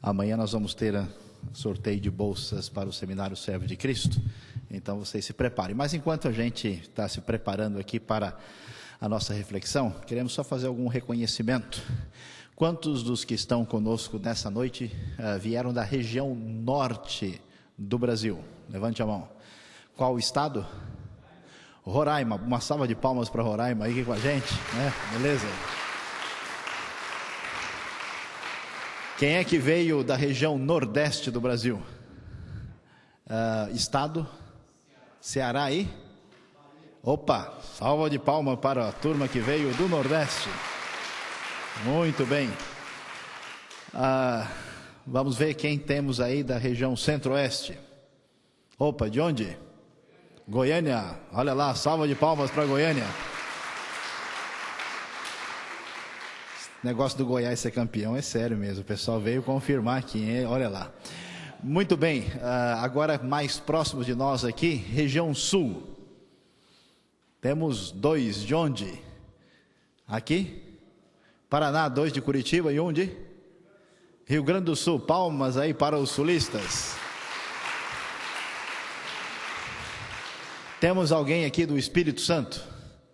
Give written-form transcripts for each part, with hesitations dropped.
Amanhã nós vamos ter sorteio de bolsas para o Seminário Servo de Cristo, então vocês se preparem. Mas enquanto a gente está se preparando aqui para a nossa reflexão, queremos só fazer algum reconhecimento. Quantos dos que estão conosco nessa noite vieram da região norte do Brasil? Levante a mão. Qual o estado? Roraima. Uma salva de palmas para Roraima aí com a gente, né? Beleza? Quem é que veio da região nordeste do Brasil? Estado? Ceará aí? Opa, salva de palmas para a turma que veio do nordeste. Muito bem. Vamos ver quem temos aí da região centro-oeste. Opa, de onde? Goiânia. Olha lá, salva de palmas para Goiânia. Negócio do Goiás ser campeão é sério mesmo, o pessoal veio confirmar aqui, hein? Olha lá. Muito bem, agora mais próximos de nós aqui, região sul. Temos dois de onde? Aqui? Paraná, dois de Curitiba e um de? Rio Grande do Sul. Palmas aí para os sulistas. Temos alguém aqui do Espírito Santo?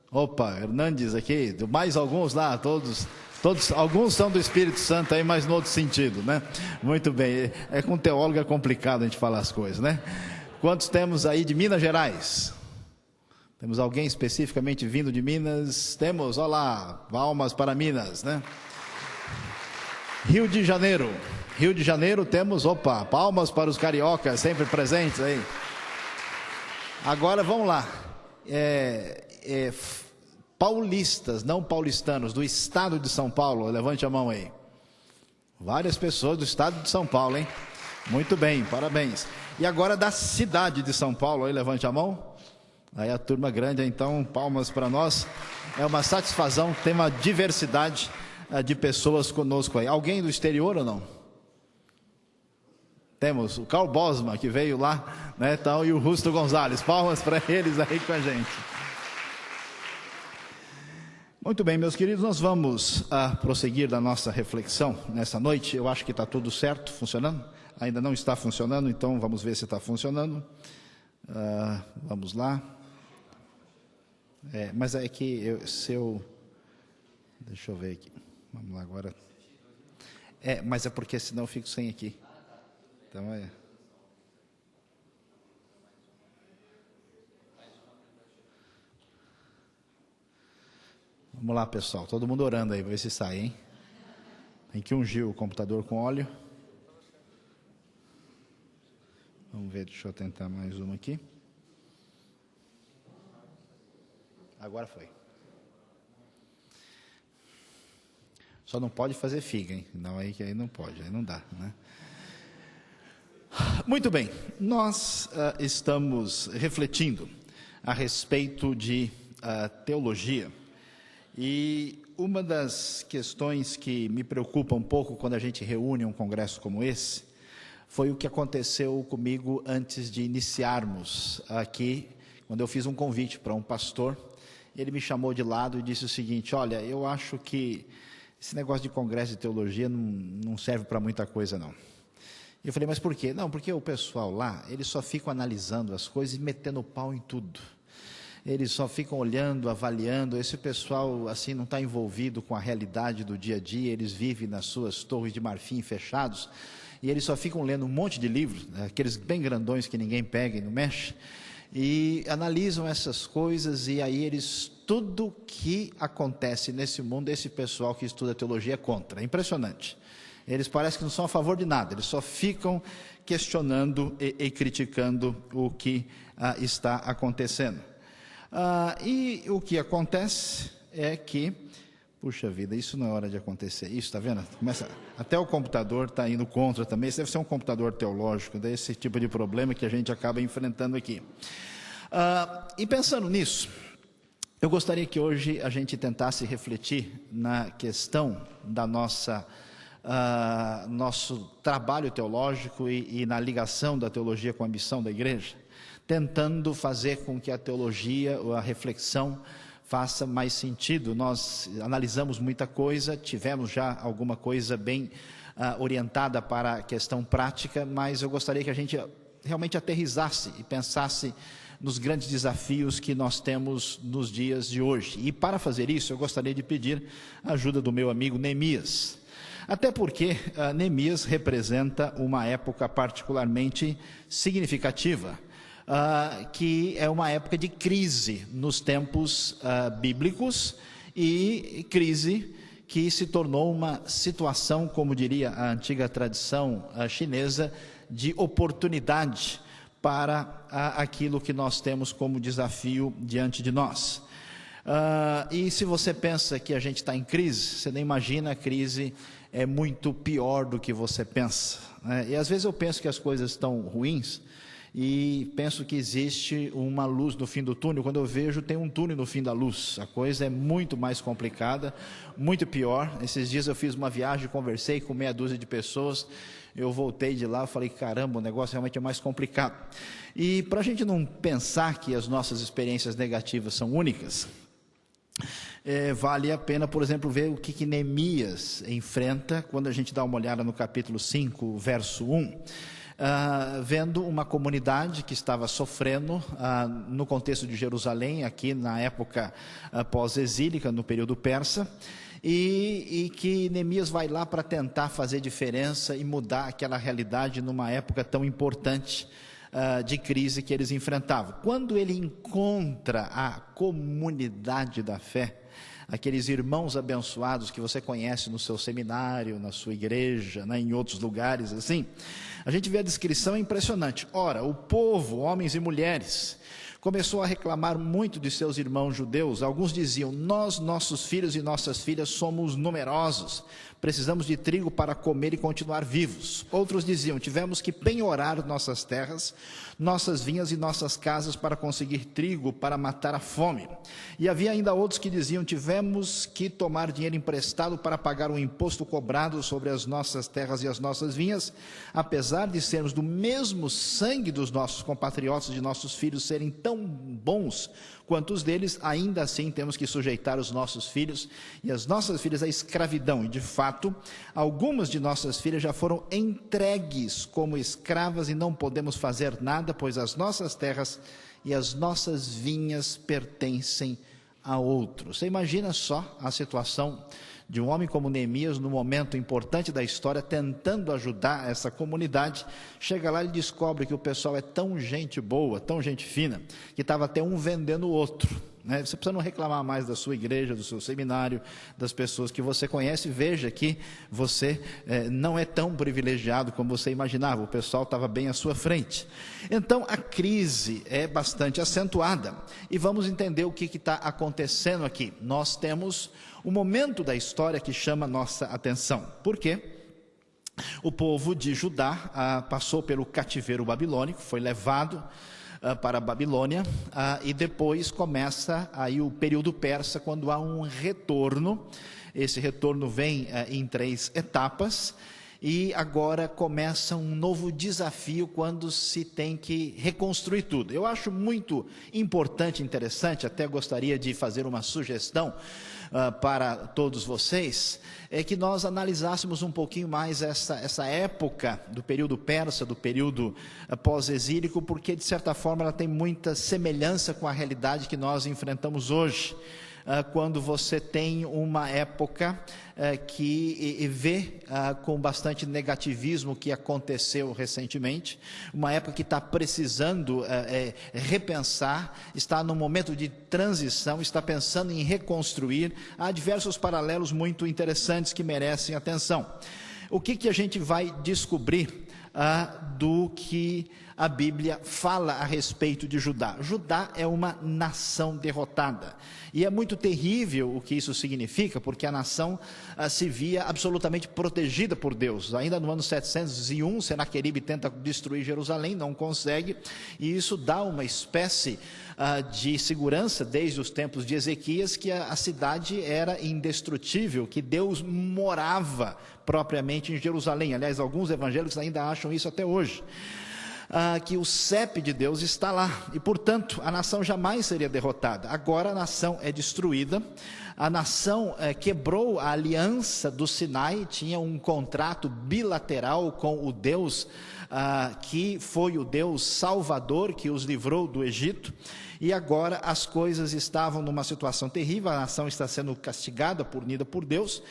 Opa, Hernandes aqui, mais alguns lá, todos, alguns são do Espírito Santo aí, mas no outro sentido, né? Muito bem, com teólogo é complicado a gente falar as coisas, né? Quantos temos aí de Minas Gerais? Temos alguém especificamente vindo de Minas? Temos, olha lá, palmas para Minas, né? Rio de Janeiro temos, opa, palmas para os cariocas, sempre presentes aí. Agora vamos lá, paulistas, não paulistanos, do estado de São Paulo, levante a mão aí. Várias pessoas do estado de São Paulo, hein? Muito bem, parabéns. E agora da cidade de São Paulo, aí levante a mão. Aí a turma grande, então palmas para nós. É uma satisfação, tem uma diversidade de pessoas conosco aí. Alguém do exterior ou não? Temos o Carl Bosma, que veio lá, né, tal, e o Rusto Gonzalez. Palmas para eles aí com a gente. Muito bem, meus queridos, nós vamos prosseguir da nossa reflexão nessa noite. Eu acho que está tudo certo, funcionando. Ainda não está funcionando, então vamos ver se está funcionando. Vamos lá. Mas é que deixa eu ver aqui. Vamos lá agora. Mas é porque senão eu fico sem aqui. Então Vamos lá, pessoal. Todo mundo orando aí, para ver se sai, hein? Tem que ungir o computador com óleo. Vamos ver, deixa eu tentar mais uma aqui. Agora foi. Só não pode fazer figa, hein? Não, aí não pode, aí não dá, né? Muito bem, nós estamos refletindo a respeito de teologia, e uma das questões que me preocupa um pouco quando a gente reúne um congresso como esse, foi o que aconteceu comigo antes de iniciarmos aqui, quando eu fiz um convite para um pastor. Ele me chamou de lado e disse o seguinte: olha, eu acho que esse negócio de congresso de teologia não serve para muita coisa não. Eu falei, mas por quê? Não, porque o pessoal lá, eles só ficam analisando as coisas e metendo o pau em tudo. Eles só ficam olhando, avaliando. Esse pessoal, assim, não está envolvido com a realidade do dia a dia. Eles vivem nas suas torres de marfim fechados. E eles só ficam lendo um monte de livros, né, aqueles bem grandões que ninguém pega e não mexe. E analisam essas coisas, e aí tudo que acontece nesse mundo, esse pessoal que estuda teologia é contra. É impressionante. Eles parecem que não são a favor de nada, eles só ficam questionando e criticando o que está acontecendo. E o que acontece é que, puxa vida, isso não é hora de acontecer. Isso, está vendo? Até o computador está indo contra também. Isso deve ser um computador teológico, desse tipo de problema que a gente acaba enfrentando aqui. E pensando nisso, eu gostaria que hoje a gente tentasse refletir na questão da nosso trabalho teológico e na ligação da teologia com a missão da igreja, tentando fazer com que a teologia, ou a reflexão, faça mais sentido. Nós analisamos muita coisa, tivemos já alguma coisa bem orientada para a questão prática, mas eu gostaria que a gente realmente aterrizasse e pensasse nos grandes desafios que nós temos nos dias de hoje. E para fazer isso, eu gostaria de pedir a ajuda do meu amigo Neemias. Até porque Neemias representa uma época particularmente significativa, que é uma época de crise nos tempos bíblicos, e crise que se tornou uma situação, como diria a antiga tradição chinesa, de oportunidade para aquilo que nós temos como desafio diante de nós. E se você pensa que a gente está em crise, você nem imagina, a crise é muito pior do que você pensa, né? E às vezes eu penso que as coisas estão ruins e penso que existe uma luz no fim do túnel. Quando eu vejo, tem um túnel no fim da luz. A coisa é muito mais complicada, muito pior. Esses dias eu fiz uma viagem, conversei com meia dúzia de pessoas, eu voltei de lá, eu falei, caramba, o negócio realmente é mais complicado. E para a gente não pensar que as nossas experiências negativas são únicas, vale a pena, por exemplo, ver o que Neemias enfrenta quando a gente dá uma olhada no capítulo 5, verso 1, vendo uma comunidade que estava sofrendo no contexto de Jerusalém, aqui na época pós-exílica, no período persa, e que Neemias vai lá para tentar fazer diferença e mudar aquela realidade numa época tão importante de crise que eles enfrentavam. Quando ele encontra a comunidade da fé, aqueles irmãos abençoados que você conhece no seu seminário, na sua igreja, né, em outros lugares assim, a gente vê a descrição, é impressionante. Ora, o povo, homens e mulheres, começou a reclamar muito de seus irmãos judeus. Alguns diziam, nossos filhos e nossas filhas somos numerosos, precisamos de trigo para comer e continuar vivos. Outros diziam, tivemos que penhorar nossas terras, nossas vinhas e nossas casas para conseguir trigo, para matar a fome. E havia ainda outros que diziam, tivemos que tomar dinheiro emprestado para pagar o imposto cobrado sobre as nossas terras e as nossas vinhas. Apesar de sermos do mesmo sangue dos nossos compatriotas, de nossos filhos serem tão bons quanto os deles, ainda assim temos que sujeitar os nossos filhos e as nossas filhas à escravidão. E de fato, algumas de nossas filhas já foram entregues como escravas e não podemos fazer nada, pois as nossas terras e as nossas vinhas pertencem a outros. Você imagina só a situação de um homem como Neemias, no momento importante da história, tentando ajudar essa comunidade. Chega lá e descobre que o pessoal é tão gente boa, tão gente fina, que estava até um vendendo o outro, né? Você precisa não reclamar mais da sua igreja, do seu seminário, das pessoas que você conhece. Veja que você não é tão privilegiado como você imaginava, o pessoal estava bem à sua frente. Então a crise é bastante acentuada, e vamos entender o que está acontecendo aqui. Nós temos um momento da história que chama nossa atenção. Por quê? O povo de Judá passou pelo cativeiro babilônico, foi levado para a Babilônia, e depois começa aí o período persa, quando há um retorno. Esse retorno vem em 3 etapas, e agora começa um novo desafio quando se tem que reconstruir tudo. Eu acho muito importante, interessante, até gostaria de fazer uma sugestão para todos vocês, é que nós analisássemos um pouquinho mais essa época do período persa, do período pós-exílico, porque de certa forma ela tem muita semelhança com a realidade que nós enfrentamos hoje. Quando você tem uma época que vê com bastante negativismo o que aconteceu recentemente, uma época que está precisando repensar, está num momento de transição, está pensando em reconstruir. Há diversos paralelos muito interessantes que merecem atenção. O que a gente vai descobrir do que a Bíblia fala a respeito de Judá? Judá é uma nação derrotada, e é muito terrível o que isso significa, porque a nação se via absolutamente protegida por Deus. Ainda no ano 701, Senaqueribe tenta destruir Jerusalém, não consegue, e isso dá uma espécie de segurança desde os tempos de Ezequias, que a cidade era indestrutível, que Deus morava propriamente em Jerusalém. Aliás, alguns evangélicos ainda acham isso até hoje. que o CEP de Deus está lá, e portanto a nação jamais seria derrotada. Agora a nação é destruída, a nação quebrou a aliança do Sinai, tinha um contrato bilateral com o Deus que foi o Deus Salvador, que os livrou do Egito, e agora as coisas estavam numa situação terrível, a nação está sendo castigada, punida por Deus,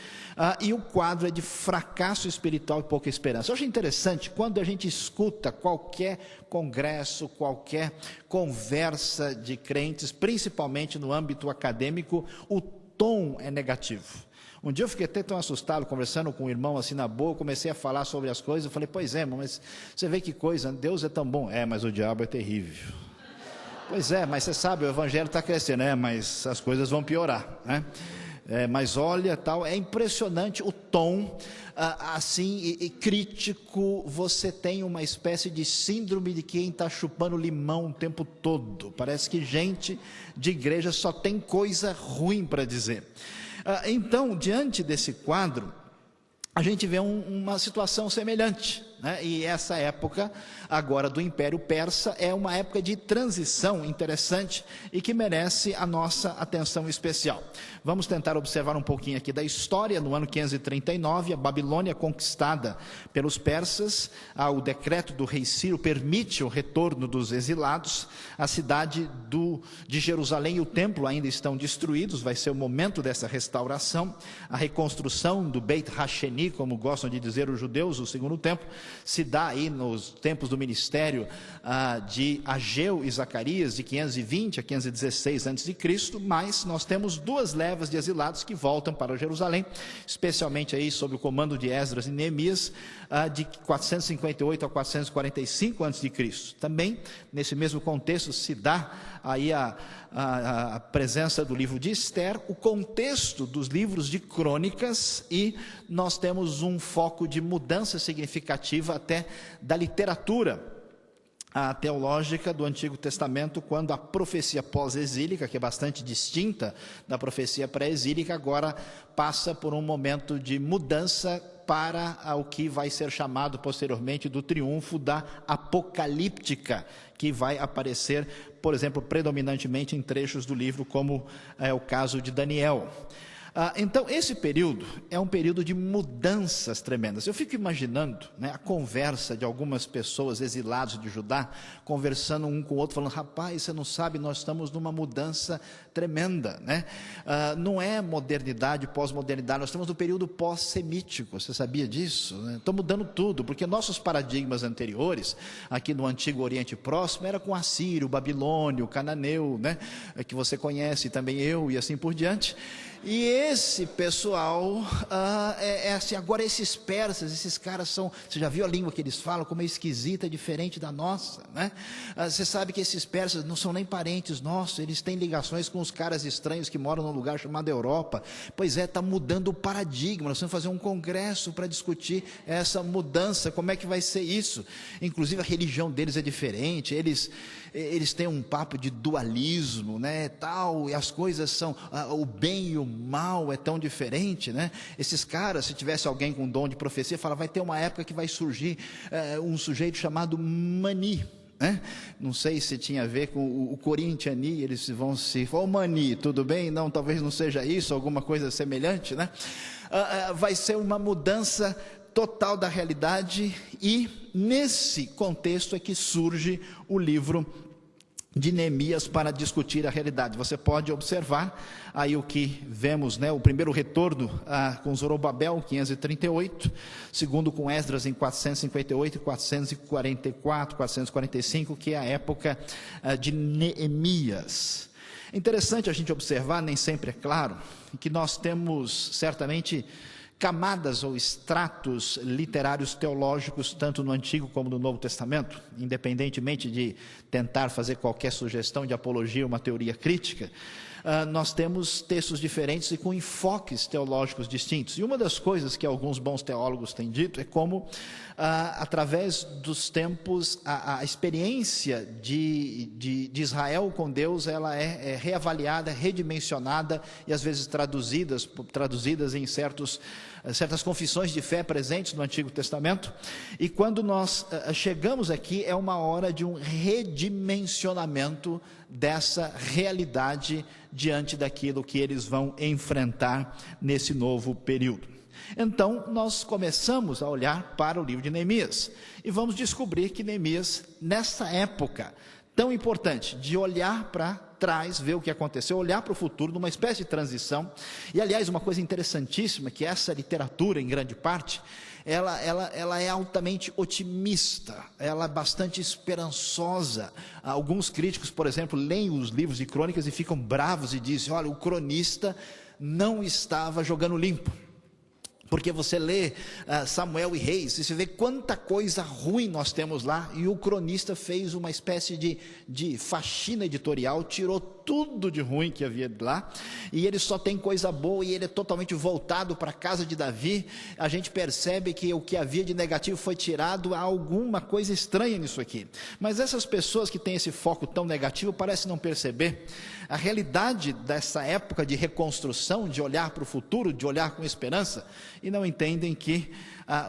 e o quadro é de fracasso espiritual e pouca esperança. Eu acho interessante, quando a gente escuta qualquer congresso, qualquer conversa de crentes, principalmente no âmbito acadêmico, o tom é negativo. Um dia eu fiquei até tão assustado, conversando com um irmão assim na boa, comecei a falar sobre as coisas, eu falei, pois é, mas você vê que coisa, Deus é tão bom, mas o diabo é terrível. Pois é, mas você sabe, o evangelho está crescendo, mas as coisas vão piorar, né? Mas olha, tal, é impressionante o tom, assim, e crítico. Você tem uma espécie de síndrome de quem está chupando limão o tempo todo, parece que gente de igreja só tem coisa ruim para dizer. Então, diante desse quadro, a gente vê uma situação semelhante, né? E essa época agora do Império Persa é uma época de transição interessante e que merece a nossa atenção especial. Vamos tentar observar um pouquinho aqui da história. No ano 539, a Babilônia conquistada pelos persas, o decreto do rei Ciro permite o retorno dos exilados. A cidade de Jerusalém e o templo ainda estão destruídos, vai ser o momento dessa restauração. A reconstrução do Beit Hasheni, como gostam de dizer os judeus, o segundo templo, se dá aí nos tempos do ministério de Ageu e Zacarias, de 520 a 516 a.C., mas nós temos duas levas de exilados que voltam para Jerusalém, especialmente aí sob o comando de Esdras e Neemias, de 458 a 445 a.C. Também, nesse mesmo contexto, se dá aí a presença do livro de Ester, o contexto dos livros de crônicas, e nós temos um foco de mudança significativa até da literatura teológica do Antigo Testamento, quando a profecia pós-exílica, que é bastante distinta da profecia pré-exílica, agora passa por um momento de mudança para o que vai ser chamado posteriormente do triunfo da apocalíptica, que vai aparecer, por exemplo, predominantemente em trechos do livro, como é o caso de Daniel. Então, esse período é um período de mudanças tremendas. Eu fico imaginando, né, a conversa de algumas pessoas exiladas de Judá, conversando um com o outro, falando, rapaz, você não sabe, nós estamos numa mudança tremenda, né? Não é modernidade, pós-modernidade, nós estamos no período pós-semítico, você sabia disso? Né? Estão mudando tudo, porque nossos paradigmas anteriores, aqui no Antigo Oriente Próximo, era com Assírio, Babilônio, Cananeu, né, que você conhece, também eu, e assim por diante. E esse pessoal, assim, agora esses persas, esses caras são, você já viu a língua que eles falam, como é esquisita, é diferente da nossa, né? Você sabe que esses persas não são nem parentes nossos, eles têm ligações com os caras estranhos que moram num lugar chamado Europa. Pois é, está mudando o paradigma, nós vamos fazer um congresso para discutir essa mudança, como é que vai ser isso? Inclusive a religião deles é diferente, eles têm um papo de dualismo, né, tal, e as coisas são, o bem e o mal é tão diferente, né? Esses caras, se tivesse alguém com dom de profecia, fala, vai ter uma época que vai surgir um sujeito chamado Mani, né? Não sei se tinha a ver com o Corintiani, eles vão se falar, Mani, tudo bem? Não, talvez não seja isso, alguma coisa semelhante, né? Vai ser uma mudança total da realidade, e nesse contexto é que surge o livro de Neemias para discutir a realidade. Você pode observar aí o que vemos, né? O primeiro retorno com Zorobabel, 538, segundo com Esdras em 458, 444, 445, que é a época de Neemias. É interessante a gente observar, nem sempre é claro, que nós temos certamente camadas ou estratos literários teológicos, tanto no Antigo como no Novo Testamento, independentemente de tentar fazer qualquer sugestão de apologia ou uma teoria crítica. nós temos textos diferentes e com enfoques teológicos distintos. E uma das coisas que alguns bons teólogos têm dito é como, através dos tempos, a experiência de Israel com Deus, ela é reavaliada, redimensionada e às vezes traduzidas em certas confissões de fé presentes no Antigo Testamento. E quando nós chegamos aqui, é uma hora de um redimensionamento dessa realidade diante daquilo que eles vão enfrentar nesse novo período. Então, nós começamos a olhar para o livro de Neemias e vamos descobrir que Neemias, nessa época tão importante de olhar para trás, ver o que aconteceu, olhar para o futuro, numa espécie de transição. E aliás, uma coisa interessantíssima, que essa literatura, em grande parte, ela é altamente otimista, ela é bastante esperançosa. Alguns críticos, por exemplo, leem os livros de crônicas e ficam bravos e dizem: olha, o cronista não estava jogando limpo. Porque você lê Samuel e Reis, e você vê quanta coisa ruim nós temos lá, e o cronista fez uma espécie de faxina editorial, tirou tudo de ruim que havia lá, e ele só tem coisa boa, e ele é totalmente voltado para a casa de Davi. A gente percebe que o que havia de negativo foi tirado. Há alguma coisa estranha nisso aqui. Mas essas pessoas que têm esse foco tão negativo parecem não perceber a realidade dessa época de reconstrução, de olhar para o futuro, de olhar com esperança, e não entendem que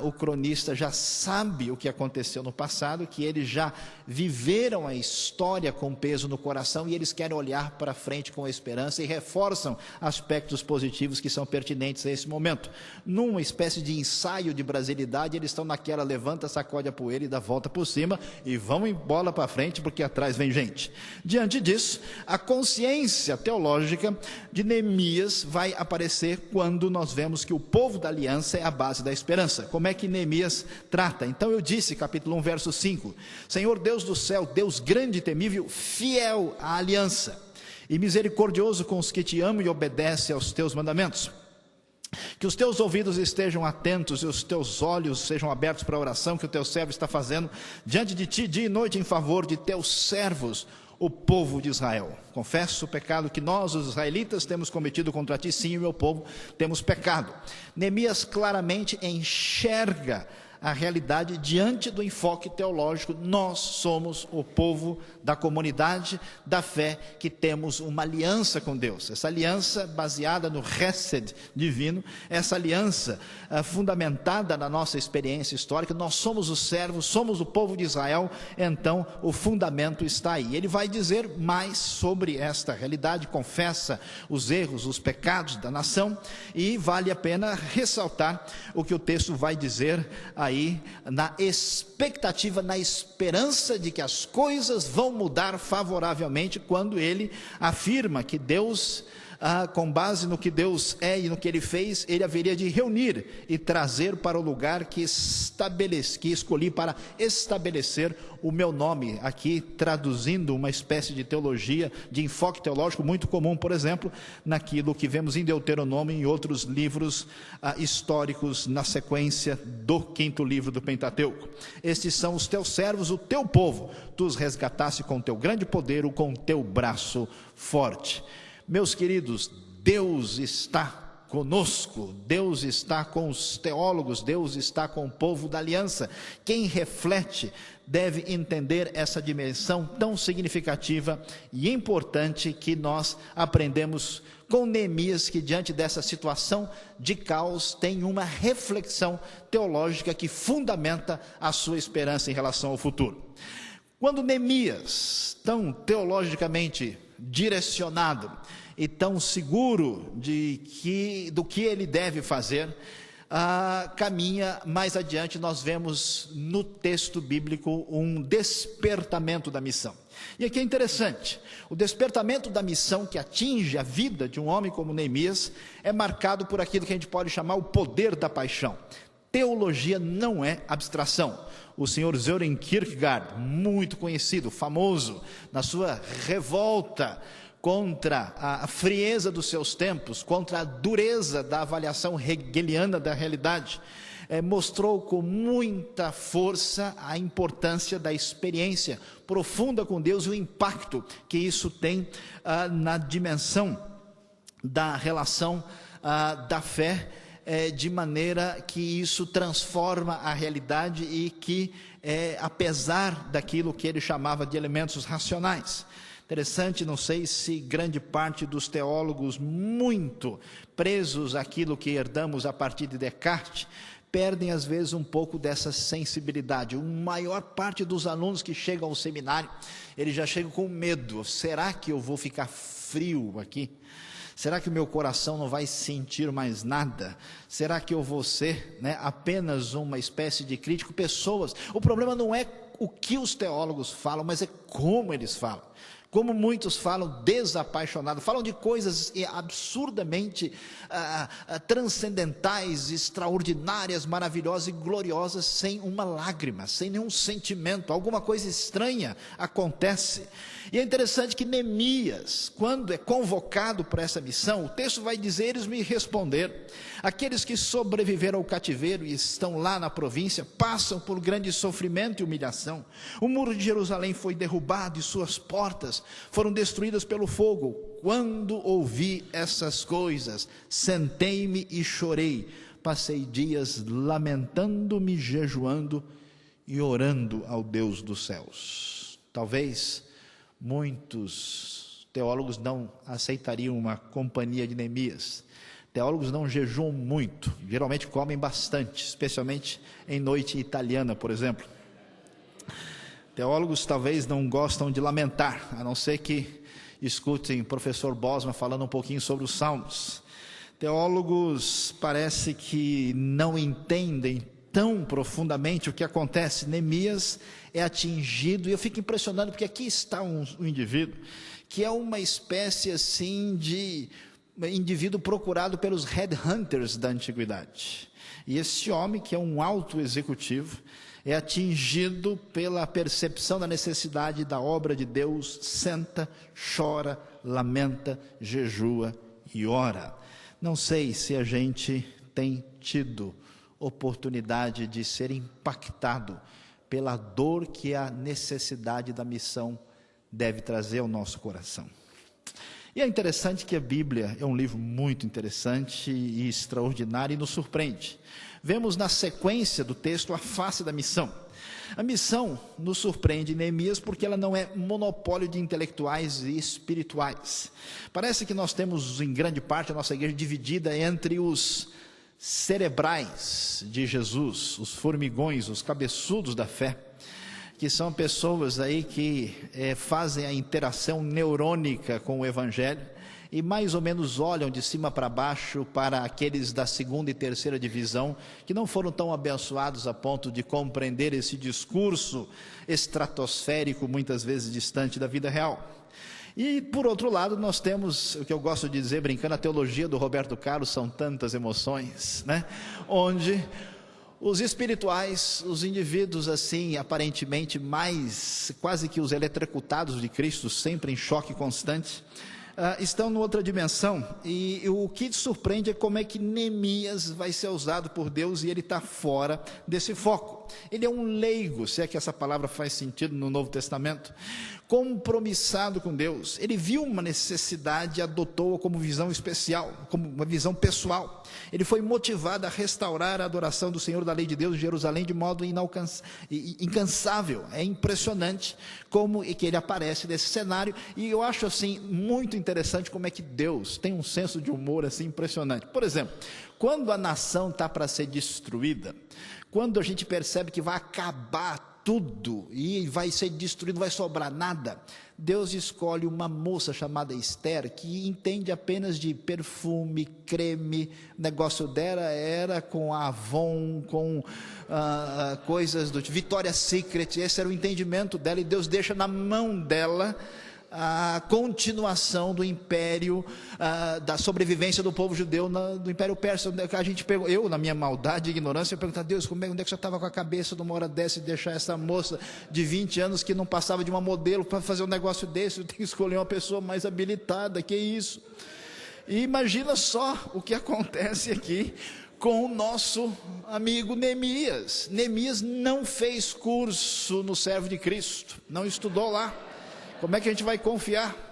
o cronista já sabe o que aconteceu no passado, que eles já viveram a história com peso no coração, e eles querem olhar para frente com esperança e reforçam aspectos positivos que são pertinentes a esse momento. Numa espécie de ensaio de brasilidade, eles estão naquela: levanta, sacode a poeira e dá volta por cima, e vamos em bola para frente, porque atrás vem gente. Diante disso, a consciência teológica de Neemias vai aparecer quando nós vemos que o povo da aliança é a base da esperança. Como é que Neemias trata? Então eu disse, capítulo 1, verso 5: Senhor Deus do céu, Deus grande e temível, fiel à aliança, e misericordioso com os que te amam e obedecem aos teus mandamentos. Que os teus ouvidos estejam atentos e os teus olhos sejam abertos para a oração que o teu servo está fazendo diante de ti dia e noite em favor de teus servos, o povo de Israel. Confesso o pecado que nós, os israelitas, temos cometido contra ti. Sim, o meu povo, temos pecado. Neemias claramente enxerga a realidade diante do enfoque teológico. Nós somos o povo da comunidade da fé que temos uma aliança com Deus. Essa aliança baseada no Hesed divino, essa aliança fundamentada na nossa experiência histórica. Nós somos os servos, somos o povo de Israel, então o fundamento está aí. Ele vai dizer mais sobre esta realidade, confessa os erros, os pecados da nação, e vale a pena ressaltar o que o texto vai dizer aí, na expectativa, na esperança de que as coisas vão mudar favoravelmente, quando ele afirma que Deus, com base no que Deus é e no que Ele fez, Ele haveria de reunir e trazer para o lugar que escolhi para estabelecer o meu nome. Aqui traduzindo uma espécie de teologia, de enfoque teológico muito comum, por exemplo, naquilo que vemos em Deuteronômio e em outros livros históricos na sequência do 5º livro do Pentateuco. Estes são os teus servos, o teu povo, tu os resgataste com teu grande poder, ou com teu braço forte. Meus queridos, Deus está conosco, Deus está com os teólogos, Deus está com o povo da aliança. Quem reflete deve entender essa dimensão tão significativa e importante que nós aprendemos com Neemias, que diante dessa situação de caos tem uma reflexão teológica que fundamenta a sua esperança em relação ao futuro. Quando Neemias, tão teologicamente direcionado e tão seguro do que ele deve fazer, caminha mais adiante, nós vemos no texto bíblico um despertamento da missão. E aqui é interessante, o despertamento da missão que atinge a vida de um homem como Neemias é marcado por aquilo que a gente pode chamar o poder da paixão. Teologia não é abstração. O senhor Søren Kierkegaard, muito conhecido, famoso, na sua revolta contra a frieza dos seus tempos, contra a dureza da avaliação hegeliana da realidade, mostrou com muita força a importância da experiência profunda com Deus e o impacto que isso tem na dimensão da relação da fé, de maneira que isso transforma a realidade e que, apesar daquilo que ele chamava de elementos racionais. Interessante, não sei se grande parte dos teólogos muito presos àquilo que herdamos a partir de Descartes, perdem às vezes um pouco dessa sensibilidade. A maior parte dos alunos que chegam ao seminário, eles já chegam com medo. Será que eu vou ficar frio aqui? Será que o meu coração não vai sentir mais nada? Será que eu vou ser, apenas uma espécie de crítico? O problema não é o que os teólogos falam, mas é como eles falam. Como muitos falam desapaixonados, falam de coisas absurdamente transcendentais, extraordinárias, maravilhosas e gloriosas, sem uma lágrima, sem nenhum sentimento. Alguma coisa estranha acontece. E é interessante que Neemias, quando é convocado para essa missão, o texto vai dizer: eles me responderam, aqueles que sobreviveram ao cativeiro e estão lá na província, passam por grande sofrimento e humilhação. O muro de Jerusalém foi derrubado e suas portas foram destruídas pelo fogo. Quando ouvi essas coisas, sentei-me e chorei, passei dias lamentando-me, jejuando e orando ao Deus dos céus. Talvez muitos teólogos não aceitariam uma companhia de Neemias. Teólogos não jejuam muito, geralmente comem bastante, especialmente em noite italiana, por exemplo. Teólogos talvez não gostam de lamentar, a não ser que escutem o professor Bosman falando um pouquinho sobre os Salmos. Teólogos parece que não entendem tão profundamente o que acontece. Neemias é atingido, e eu fico impressionado, porque aqui está um indivíduo que é uma espécie assim de indivíduo procurado pelos headhunters da antiguidade. E esse homem, que é um alto executivo, é atingido pela percepção da necessidade da obra de Deus, senta, chora, lamenta, jejua e ora. Não sei se a gente tem tido oportunidade de ser impactado pela dor que a necessidade da missão deve trazer ao nosso coração. E é interessante que a Bíblia é um livro muito interessante e extraordinário e nos surpreende. Vemos na sequência do texto a face da missão. A missão nos surpreende em Neemias porque ela não é monopólio de intelectuais e espirituais. Parece que nós temos em grande parte a nossa igreja dividida entre os cerebrais de Jesus, os formigões, os cabeçudos da fé, que são pessoas aí que fazem a interação neurônica com o Evangelho e mais ou menos olham de cima para baixo para aqueles da segunda e terceira divisão, que não foram tão abençoados a ponto de compreender esse discurso estratosférico, muitas vezes distante da vida real. E por outro lado nós temos, o que eu gosto de dizer brincando, a teologia do Roberto Carlos, são tantas emoções, onde os espirituais, os indivíduos assim, aparentemente mais, quase que os eletrocutados de Cristo, sempre em choque constante, estão em outra dimensão. E o que surpreende é como é que Neemias vai ser usado por Deus e ele está fora desse foco. Ele é um leigo, se é que essa palavra faz sentido no Novo Testamento, compromissado com Deus. Ele viu uma necessidade e adotou-a como visão especial, como uma visão pessoal. Ele foi motivado a restaurar a adoração do Senhor da lei de Deus em Jerusalém de modo incansável. É impressionante como que ele aparece nesse cenário, e eu acho assim muito interessante como é que Deus tem um senso de humor assim impressionante. Por exemplo, quando a nação está para ser destruída, quando a gente percebe que vai acabar tudo e vai ser destruído, não vai sobrar nada, Deus escolhe uma moça chamada Esther, que entende apenas de perfume, creme. O negócio dela era com Avon, com coisas do Victoria's Secret. Esse era o entendimento dela, e Deus deixa na mão dela a continuação do império, da sobrevivência do povo judeu do Império Persa. A gente eu, na minha maldade e ignorância, eu perguntava: Deus, onde é que você estava com a cabeça numa hora dessa, e deixar essa moça de 20 anos que não passava de uma modelo para fazer um negócio desse? Eu tenho que escolher uma pessoa mais habilitada, que isso? E imagina só o que acontece aqui com o nosso amigo Neemias. Neemias não fez curso no Servo de Cristo, não estudou lá. Como é que a gente vai confiar?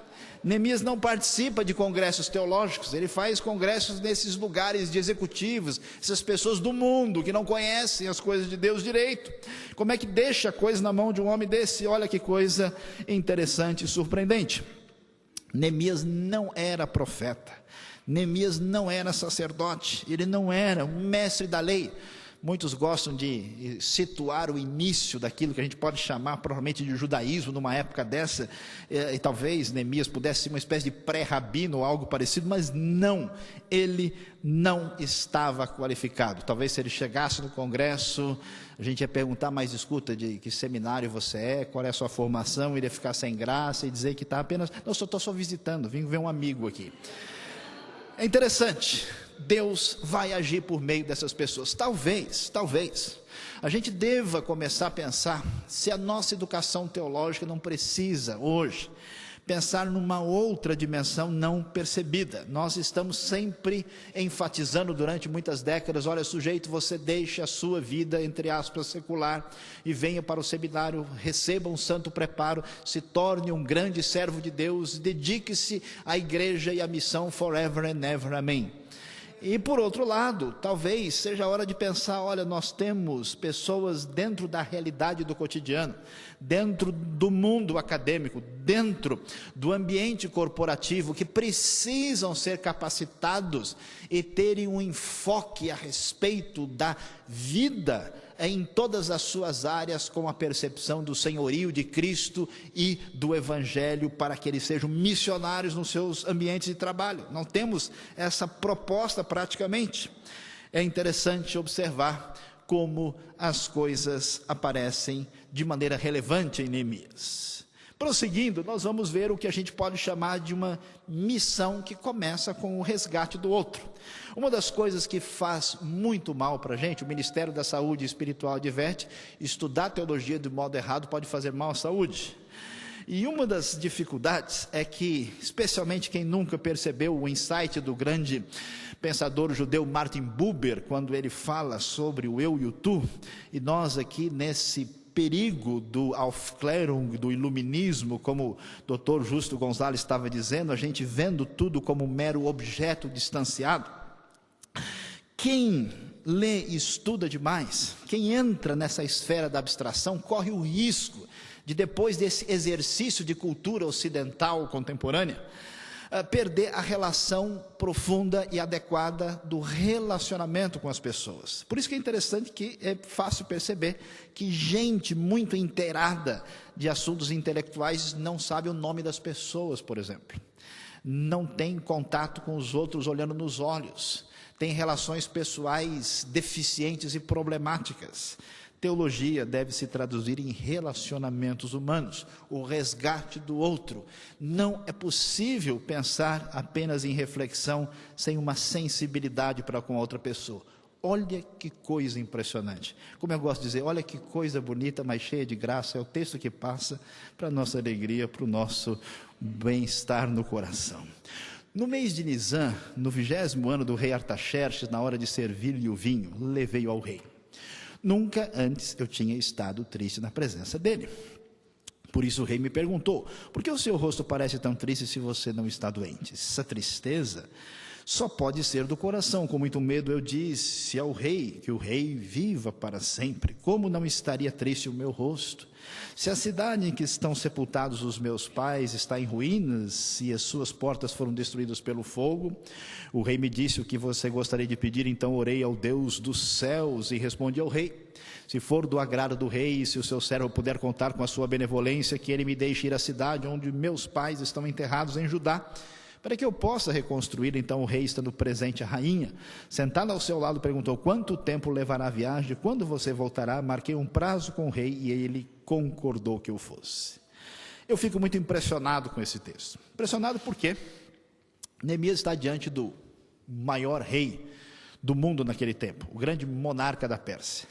Neemias não participa de congressos teológicos, ele faz congressos nesses lugares de executivos, essas pessoas do mundo que não conhecem as coisas de Deus direito. Como é que deixa a coisa na mão de um homem desse? Olha que coisa interessante e surpreendente. Neemias não era profeta, Neemias não era sacerdote, ele não era um mestre da lei. Muitos gostam de situar o início daquilo que a gente pode chamar provavelmente de judaísmo numa época dessa, e talvez Neemias pudesse ser uma espécie de pré-rabino ou algo parecido, mas não, ele não estava qualificado. Talvez se ele chegasse no congresso, a gente ia perguntar, mas escuta, de que seminário você é, qual é a sua formação, ele ia ficar sem graça e dizer que está apenas, não, estou só visitando, vim ver um amigo aqui. É interessante, Deus vai agir por meio dessas pessoas. Talvez a gente deva começar a pensar se a nossa educação teológica não precisa hoje pensar numa outra dimensão não percebida. Nós estamos sempre enfatizando durante muitas décadas, olha, sujeito, você deixa a sua vida, entre aspas, secular, e venha para o seminário, receba um santo preparo, se torne um grande servo de Deus, dedique-se à igreja e à missão forever and ever, amém. E por outro lado, talvez seja a hora de pensar, olha, nós temos pessoas dentro da realidade do cotidiano, dentro do mundo acadêmico, dentro do ambiente corporativo, que precisam ser capacitados e terem um enfoque a respeito da vida em todas as suas áreas, com a percepção do senhorio de Cristo e do Evangelho, para que eles sejam missionários nos seus ambientes de trabalho. Não temos essa proposta praticamente. É interessante observar como as coisas aparecem de maneira relevante em Neemias. Prosseguindo, nós vamos ver o que a gente pode chamar de uma missão que começa com o resgate do outro. Uma das coisas que faz muito mal para a gente, o Ministério da Saúde Espiritual adverte, estudar teologia de modo errado pode fazer mal à saúde. E uma das dificuldades é que, especialmente quem nunca percebeu o insight do grande pensador judeu Martin Buber, quando ele fala sobre o eu e o tu, e nós aqui nesse perigo do Aufklärung, do iluminismo, como o Dr. Justo Gonzalez estava dizendo, a gente vendo tudo como um mero objeto distanciado. Quem lê e estuda demais, quem entra nessa esfera da abstração, corre o risco de, depois desse exercício de cultura ocidental contemporânea, perder a relação profunda e adequada do relacionamento com as pessoas. Por isso que é interessante que é fácil perceber que gente muito inteirada de assuntos intelectuais não sabe o nome das pessoas, por exemplo. Não tem contato com os outros olhando nos olhos. Tem relações pessoais deficientes e problemáticas. Teologia deve se traduzir em relacionamentos humanos, o resgate do outro. Não é possível pensar apenas em reflexão sem uma sensibilidade para com a outra pessoa. Olha que coisa impressionante. Como eu gosto de dizer, olha que coisa bonita, mas cheia de graça. É o texto que passa para a nossa alegria, para o nosso bem-estar no coração. No mês de Nisan, no 20º ano do rei Artaxerxes, na hora de servir-lhe o vinho, levei-o ao rei. Nunca antes eu tinha estado triste na presença dele. Por isso o rei me perguntou, por que o seu rosto parece tão triste se você não está doente? Essa tristeza só pode ser do coração. Com muito medo eu disse ao rei, que o rei viva para sempre. Como não estaria triste o meu rosto? Se a cidade em que estão sepultados os meus pais está em ruínas e as suas portas foram destruídas pelo fogo, o rei me disse o que você gostaria de pedir, então orei ao Deus dos céus e respondi ao rei, se for do agrado do rei e se o seu servo puder contar com a sua benevolência, que ele me deixe ir à cidade onde meus pais estão enterrados em Judá, para que eu possa reconstruir. Então o rei, estando presente, a rainha, sentada ao seu lado, perguntou, quanto tempo levará a viagem, quando você voltará? Marquei um prazo com o rei e ele concordou que eu fosse. Eu fico muito impressionado com esse texto. Impressionado porque Neemias está diante do maior rei do mundo naquele tempo, o grande monarca da Pérsia.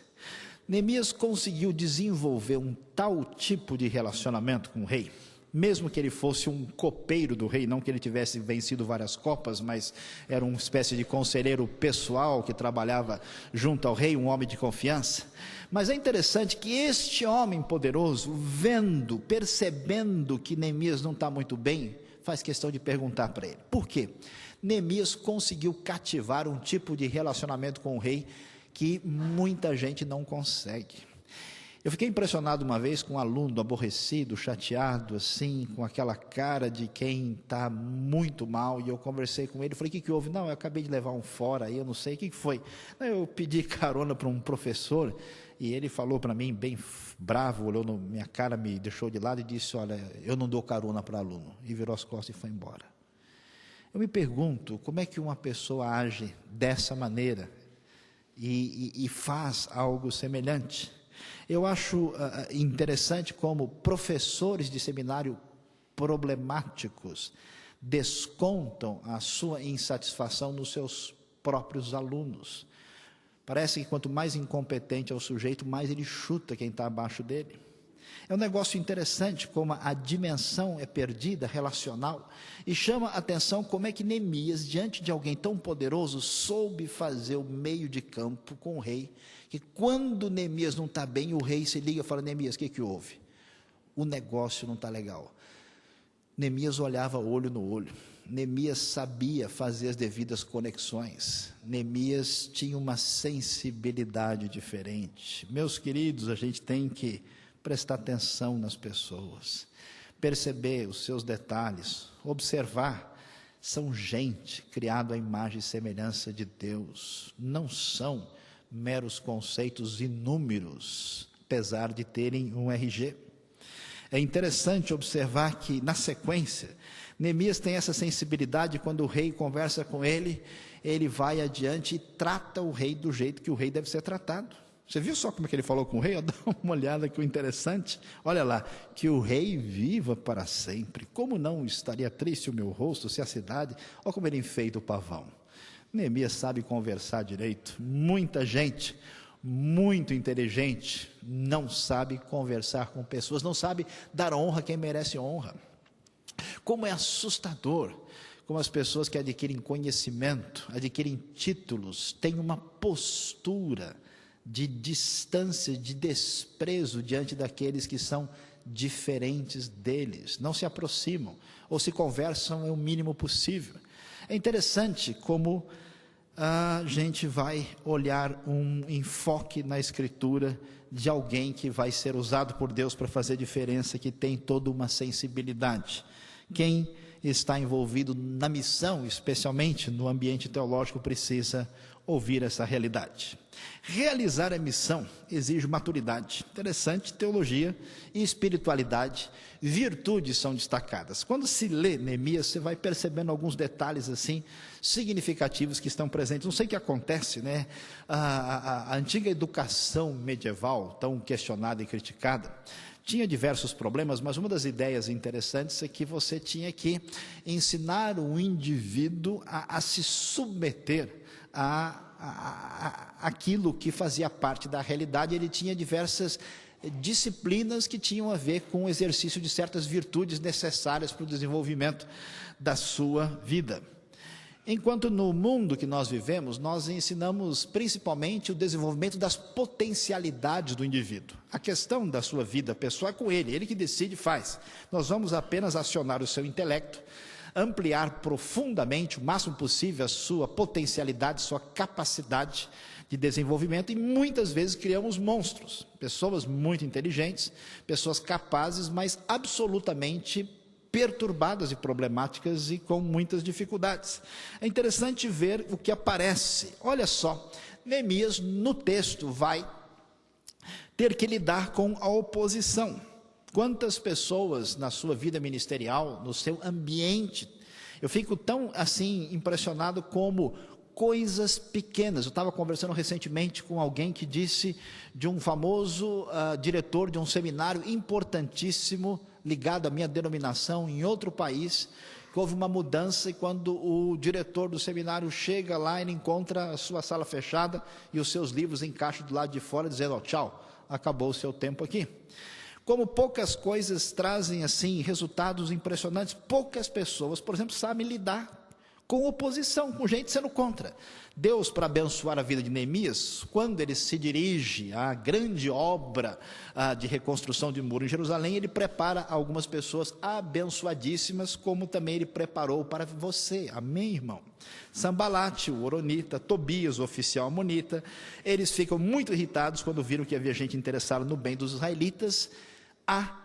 Neemias conseguiu desenvolver um tal tipo de relacionamento com o rei, mesmo que ele fosse um copeiro do rei, não que ele tivesse vencido várias copas, mas era uma espécie de conselheiro pessoal que trabalhava junto ao rei, um homem de confiança. Mas é interessante que este homem poderoso, vendo, percebendo que Neemias não está muito bem, faz questão de perguntar para ele. Por quê? Neemias conseguiu cativar um tipo de relacionamento com o rei que muita gente não consegue. Eu fiquei impressionado uma vez com um aluno aborrecido, chateado, assim, com aquela cara de quem está muito mal, e eu conversei com ele, falei, o que houve? Não, eu acabei de levar um fora aí, eu não sei, o que foi? Eu pedi carona para um professor, e ele falou para mim, bem bravo, olhou na minha cara, me deixou de lado e disse, olha, eu não dou carona para aluno, e virou as costas e foi embora. Eu me pergunto, como é que uma pessoa age dessa maneira, e faz algo semelhante? Eu acho interessante como professores de seminário problemáticos descontam a sua insatisfação nos seus próprios alunos. Parece que quanto mais incompetente é o sujeito, mais ele chuta quem está abaixo dele. É um negócio interessante como a dimensão é perdida, relacional, e chama a atenção como é que Neemias, diante de alguém tão poderoso, soube fazer o meio de campo com o rei, que quando Neemias não está bem, o rei se liga e fala, Neemias, o que houve? O negócio não está legal. Neemias olhava olho no olho, Neemias sabia fazer as devidas conexões, Neemias tinha uma sensibilidade diferente. Meus queridos, a gente tem que prestar atenção nas pessoas, perceber os seus detalhes, observar, são gente criada à imagem e semelhança de Deus, não são meros conceitos inúmeros, apesar de terem um RG. É interessante observar que, na sequência, Neemias tem essa sensibilidade, quando o rei conversa com ele, ele vai adiante e trata o rei do jeito que o rei deve ser tratado. Você viu só como é que ele falou com o rei? Dá uma olhada que interessante. Olha lá, que o rei viva para sempre. Como não estaria triste o meu rosto se a cidade... Olha como ele enfeita o pavão. Neemias sabe conversar direito. Muita gente, muito inteligente, não sabe conversar com pessoas, não sabe dar honra a quem merece honra. Como é assustador como as pessoas que adquirem conhecimento, adquirem títulos, têm uma postura de distância, de desprezo diante daqueles que são diferentes deles, não se aproximam, ou se conversam o mínimo possível. É interessante como a gente vai olhar um enfoque na Escritura de alguém que vai ser usado por Deus para fazer diferença, que tem toda uma sensibilidade. Quem está envolvido na missão, especialmente no ambiente teológico, precisa ouvir essa realidade. Realizar a missão exige maturidade. Interessante, teologia e espiritualidade, virtudes são destacadas. Quando se lê Neemias, você vai percebendo alguns detalhes assim, significativos que estão presentes. Não sei o que acontece, né? A antiga educação medieval, tão questionada e criticada, tinha diversos problemas, mas uma das ideias interessantes é que você tinha que ensinar o indivíduo a se submeter aquilo que fazia parte da realidade. Ele tinha diversas disciplinas que tinham a ver com o exercício de certas virtudes necessárias para o desenvolvimento da sua vida. Enquanto no mundo que nós vivemos, nós ensinamos principalmente o desenvolvimento das potencialidades do indivíduo. A questão da sua vida pessoal é com ele que decide e faz. Nós vamos apenas acionar o seu intelecto, ampliar profundamente, o máximo possível, a sua potencialidade, sua capacidade de desenvolvimento, e muitas vezes criamos monstros, pessoas muito inteligentes, pessoas capazes, mas absolutamente perturbadas e problemáticas e com muitas dificuldades. É interessante ver o que aparece. Olha só, Neemias no texto vai ter que lidar com a oposição. Quantas pessoas na sua vida ministerial, no seu ambiente, eu fico tão assim impressionado como coisas pequenas. Eu estava conversando recentemente com alguém que disse de um famoso diretor de um seminário importantíssimo, ligado à minha denominação, em outro país, que houve uma mudança, e quando o diretor do seminário chega lá, ele encontra a sua sala fechada e os seus livros em caixa do lado de fora, dizendo, tchau, acabou o seu tempo aqui. Como poucas coisas trazem assim resultados impressionantes, poucas pessoas, por exemplo, sabem lidar com oposição, com gente sendo contra. Deus, para abençoar a vida de Neemias, quando ele se dirige à grande obra de reconstrução de muro em Jerusalém, ele prepara algumas pessoas abençoadíssimas, como também ele preparou para você, amém, irmão? Sanbalate, o horonita, Tobias, o oficial amonita, eles ficam muito irritados quando viram que havia gente interessada no bem dos israelitas. A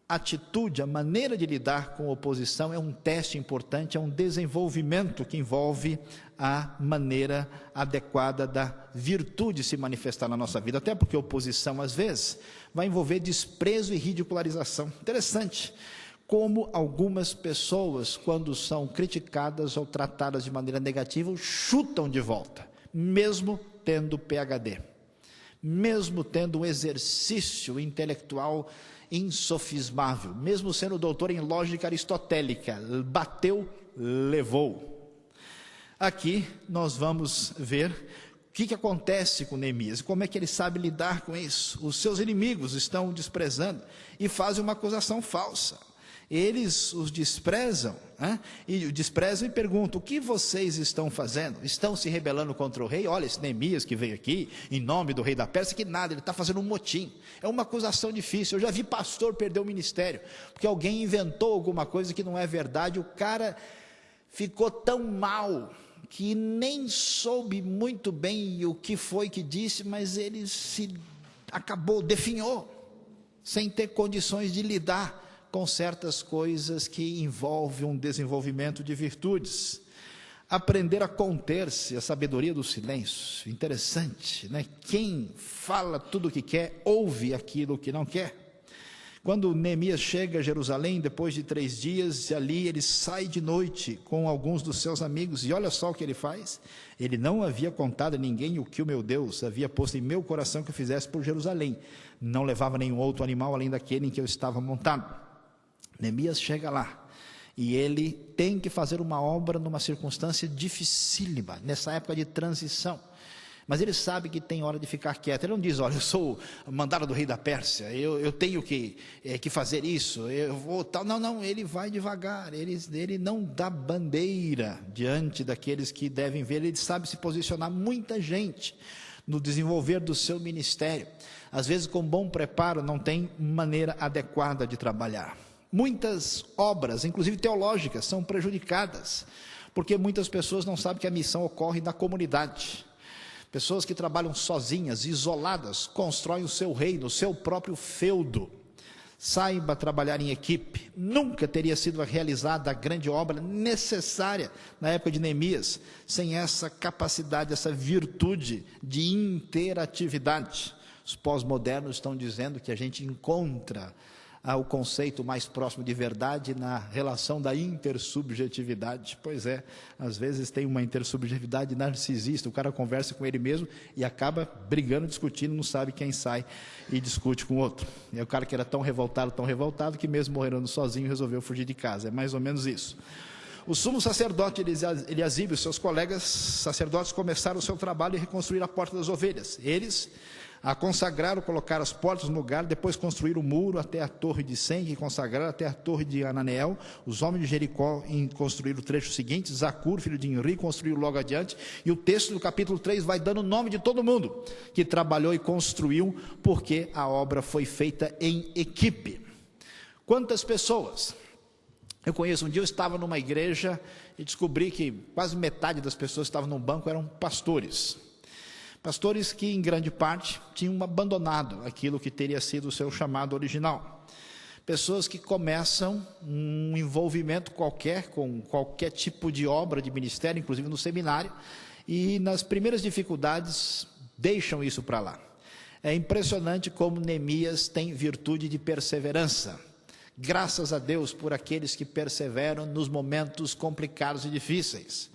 atitude, a maneira de lidar com a oposição é um teste importante, é um desenvolvimento que envolve a maneira adequada da virtude se manifestar na nossa vida, até porque a oposição às vezes vai envolver desprezo e ridicularização. Interessante como algumas pessoas, quando são criticadas ou tratadas de maneira negativa, chutam de volta, mesmo tendo PhD, mesmo tendo um exercício intelectual insofismável, mesmo sendo doutor em lógica aristotélica, bateu, levou. Aqui nós vamos ver o que acontece com Neemias, e como é que ele sabe lidar com isso. Os seus inimigos estão o desprezando e fazem uma acusação falsa. Eles os desprezam, e perguntam: o que vocês estão fazendo? Estão se rebelando contra o rei? Olha, esse Neemias que veio aqui, em nome do rei da Pérsia, que nada, ele está fazendo um motim. É uma acusação difícil. Eu já vi pastor perder o ministério, porque alguém inventou alguma coisa que não é verdade. O cara ficou tão mal, que nem soube muito bem o que foi que disse, mas ele definhou, sem ter condições de lidar com certas coisas que envolvem um desenvolvimento de virtudes. Aprender a conter-se, a sabedoria do silêncio. Interessante, né? Quem fala tudo o que quer, ouve aquilo que não quer. Quando Neemias chega a Jerusalém, depois de 3 dias, ali ele sai de noite com alguns dos seus amigos, e olha só o que ele faz. Ele não havia contado a ninguém o que o meu Deus havia posto em meu coração que eu fizesse por Jerusalém. Não levava nenhum outro animal além daquele em que eu estava montado. Neemias chega lá, e ele tem que fazer uma obra numa circunstância dificílima, nessa época de transição, mas ele sabe que tem hora de ficar quieto. Ele não diz: olha, eu sou mandado do rei da Pérsia, eu tenho que fazer isso, eu vou tal. Não, ele vai devagar, ele não dá bandeira diante daqueles que devem ver, ele sabe se posicionar. Muita gente no desenvolver do seu ministério, às vezes com bom preparo, não tem maneira adequada de trabalhar. Muitas obras, inclusive teológicas, são prejudicadas, porque muitas pessoas não sabem que a missão ocorre na comunidade. Pessoas que trabalham sozinhas, isoladas, constroem o seu reino, o seu próprio feudo. Saiba trabalhar em equipe. Nunca teria sido realizada a grande obra necessária na época de Neemias, sem essa capacidade, essa virtude de interatividade. Os pós-modernos estão dizendo que a gente encontra o conceito mais próximo de verdade na relação da intersubjetividade. Pois é, às vezes tem uma intersubjetividade narcisista, o cara conversa com ele mesmo e acaba brigando, discutindo, não sabe quem sai e discute com o outro. É o cara que era tão revoltado, que mesmo morrendo sozinho resolveu fugir de casa. É mais ou menos isso. O sumo sacerdote Eliasibe e os seus colegas sacerdotes começaram o seu trabalho em reconstruir a porta das ovelhas. Eles a consagraram, colocaram as portas no lugar, depois construíram o muro até a torre de Sem, que consagraram até a torre de Ananeel. Os homens de Jericó construíram o trecho seguinte, Zacur, filho de Inri, construiu logo adiante, e o texto do capítulo 3 vai dando o nome de todo mundo que trabalhou e construiu, porque a obra foi feita em equipe. Quantas pessoas? Eu conheço, um dia eu estava numa igreja e descobri que quase metade das pessoas que estavam no banco eram pastores. Pastores que, em grande parte, tinham abandonado aquilo que teria sido o seu chamado original. Pessoas que começam um envolvimento qualquer, com qualquer tipo de obra de ministério, inclusive no seminário, e nas primeiras dificuldades deixam isso para lá. É impressionante como Neemias tem virtude de perseverança. Graças a Deus por aqueles que perseveram nos momentos complicados e difíceis.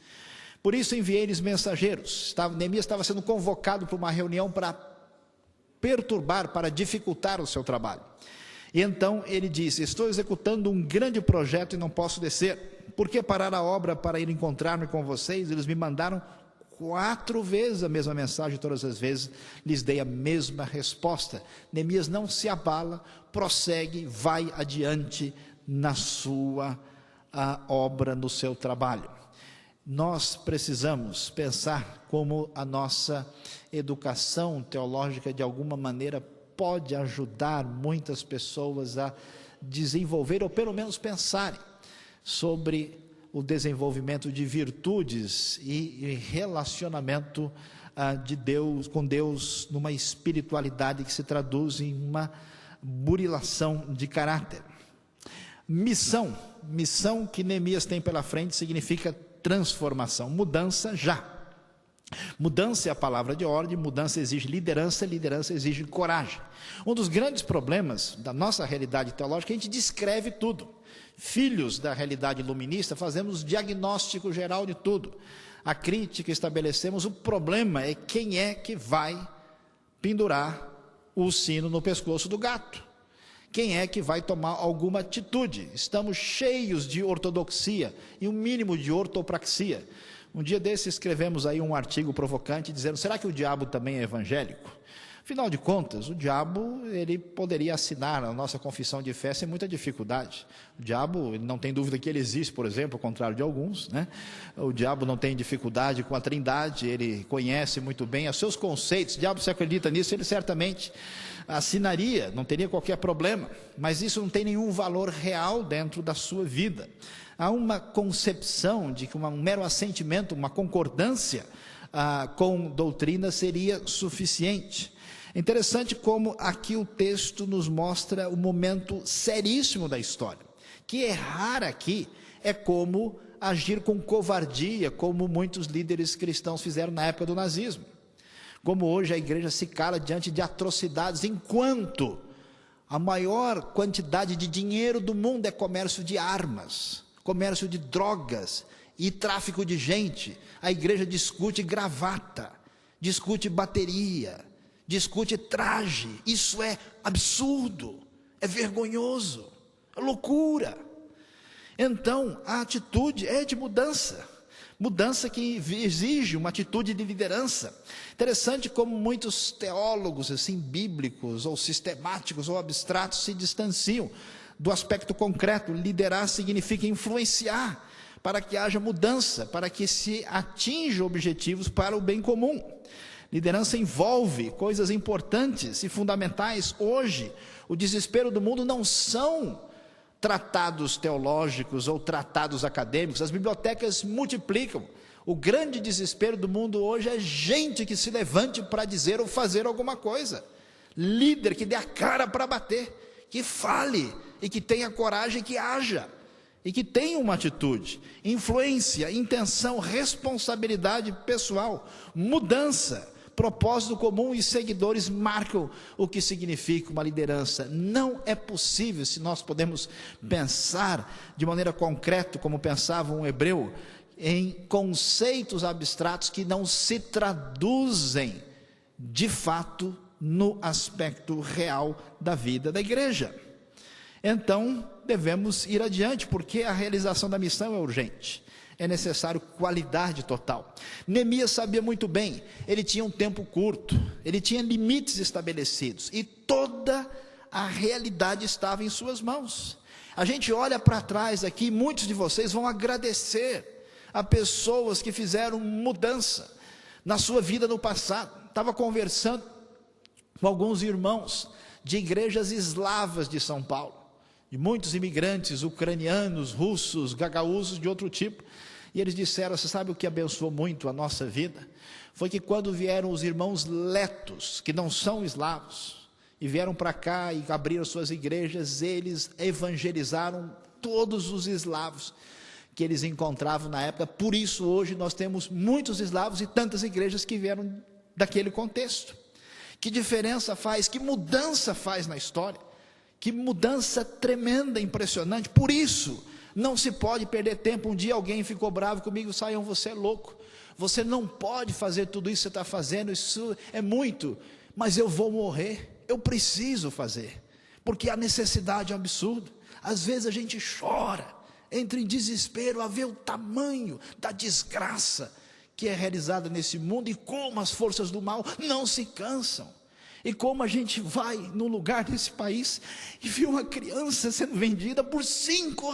Por isso enviei-lhes mensageiros. Neemias estava sendo convocado para uma reunião para perturbar, para dificultar o seu trabalho. E então ele disse: estou executando um grande projeto e não posso descer. Por que parar a obra para ir encontrar-me com vocês? Eles me mandaram 4 vezes a mesma mensagem, todas as vezes lhes dei a mesma resposta. Neemias não se abala, prossegue, vai adiante na sua obra, no seu trabalho. Nós precisamos pensar como a nossa educação teológica de alguma maneira pode ajudar muitas pessoas a desenvolver, ou pelo menos pensarem sobre o desenvolvimento de virtudes e relacionamento de Deus, com Deus, numa espiritualidade que se traduz em uma burilação de caráter. Missão que Neemias tem pela frente significa transformação, mudança já. Mudança é a palavra de ordem, mudança exige liderança, liderança exige coragem. Um dos grandes problemas da nossa realidade teológica é que a gente descreve tudo. Filhos da realidade iluminista, fazemos diagnóstico geral de tudo. A crítica estabelecemos, o problema é quem é que vai pendurar o sino no pescoço do gato. Quem é que vai tomar alguma atitude? Estamos cheios de ortodoxia e um mínimo de ortopraxia. Um dia desses escrevemos aí um artigo provocante dizendo, será que o diabo também é evangélico? Afinal de contas, o diabo, ele poderia assinar a nossa confissão de fé sem muita dificuldade. O diabo, ele não tem dúvida que ele existe, por exemplo, ao contrário de alguns, né? O diabo não tem dificuldade com a Trindade, ele conhece muito bem os seus conceitos. O diabo, se acredita nisso, ele certamente assinaria, não teria qualquer problema, mas isso não tem nenhum valor real dentro da sua vida. Há uma concepção de que um mero assentimento, uma concordância com doutrina seria suficiente. É interessante como aqui o texto nos mostra o momento seríssimo da história. Que errar aqui é como agir com covardia, como muitos líderes cristãos fizeram na época do nazismo. Como hoje a igreja se cala diante de atrocidades, enquanto a maior quantidade de dinheiro do mundo é comércio de armas, comércio de drogas e tráfico de gente. A igreja discute gravata, discute bateria, discute traje. Isso é absurdo, é vergonhoso, é loucura. Então a atitude é de mudança que exige uma atitude de liderança. Interessante como muitos teólogos assim bíblicos ou sistemáticos ou abstratos se distanciam do aspecto concreto. Liderar significa influenciar para que haja mudança, para que se atinja objetivos para o bem comum. Liderança envolve coisas importantes e fundamentais. Hoje, o desespero do mundo não são tratados teológicos ou tratados acadêmicos. As bibliotecas multiplicam. O grande desespero do mundo hoje é gente que se levante para dizer ou fazer alguma coisa. Líder que dê a cara para bater, que fale e que tenha coragem, que haja e que tenha uma atitude. Influência, intenção, responsabilidade pessoal, mudança, propósito comum e seguidores marcam o que significa uma liderança. Não é possível, se nós podemos pensar de maneira concreta, como pensava um hebreu, em conceitos abstratos que não se traduzem de fato no aspecto real da vida da igreja. Então devemos ir adiante, porque a realização da missão é urgente. É necessário qualidade total. Neemias sabia muito bem, ele tinha um tempo curto, ele tinha limites estabelecidos, e toda a realidade estava em suas mãos. A gente olha para trás aqui, muitos de vocês vão agradecer a pessoas que fizeram mudança na sua vida no passado. Estava conversando com alguns irmãos de igrejas eslavas de São Paulo, de muitos imigrantes ucranianos, russos, gagaúzos de outro tipo, e eles disseram, você sabe o que abençoou muito a nossa vida? Foi que quando vieram os irmãos letos, que não são eslavos, e vieram para cá e abriram suas igrejas, eles evangelizaram todos os eslavos que eles encontravam na época. Por isso hoje nós temos muitos eslavos e tantas igrejas que vieram daquele contexto. Que diferença faz, que mudança faz na história, que mudança tremenda, impressionante. Por isso não se pode perder tempo. Um dia alguém ficou bravo comigo, Saião, você é louco, você não pode fazer tudo isso que você está fazendo, isso é muito, mas eu vou morrer, eu preciso fazer, porque a necessidade é um absurdo. Às vezes a gente chora, entra em desespero a ver o tamanho da desgraça que é realizada nesse mundo, e como as forças do mal não se cansam. E como a gente vai num lugar desse país e vê uma criança sendo vendida por R$ 5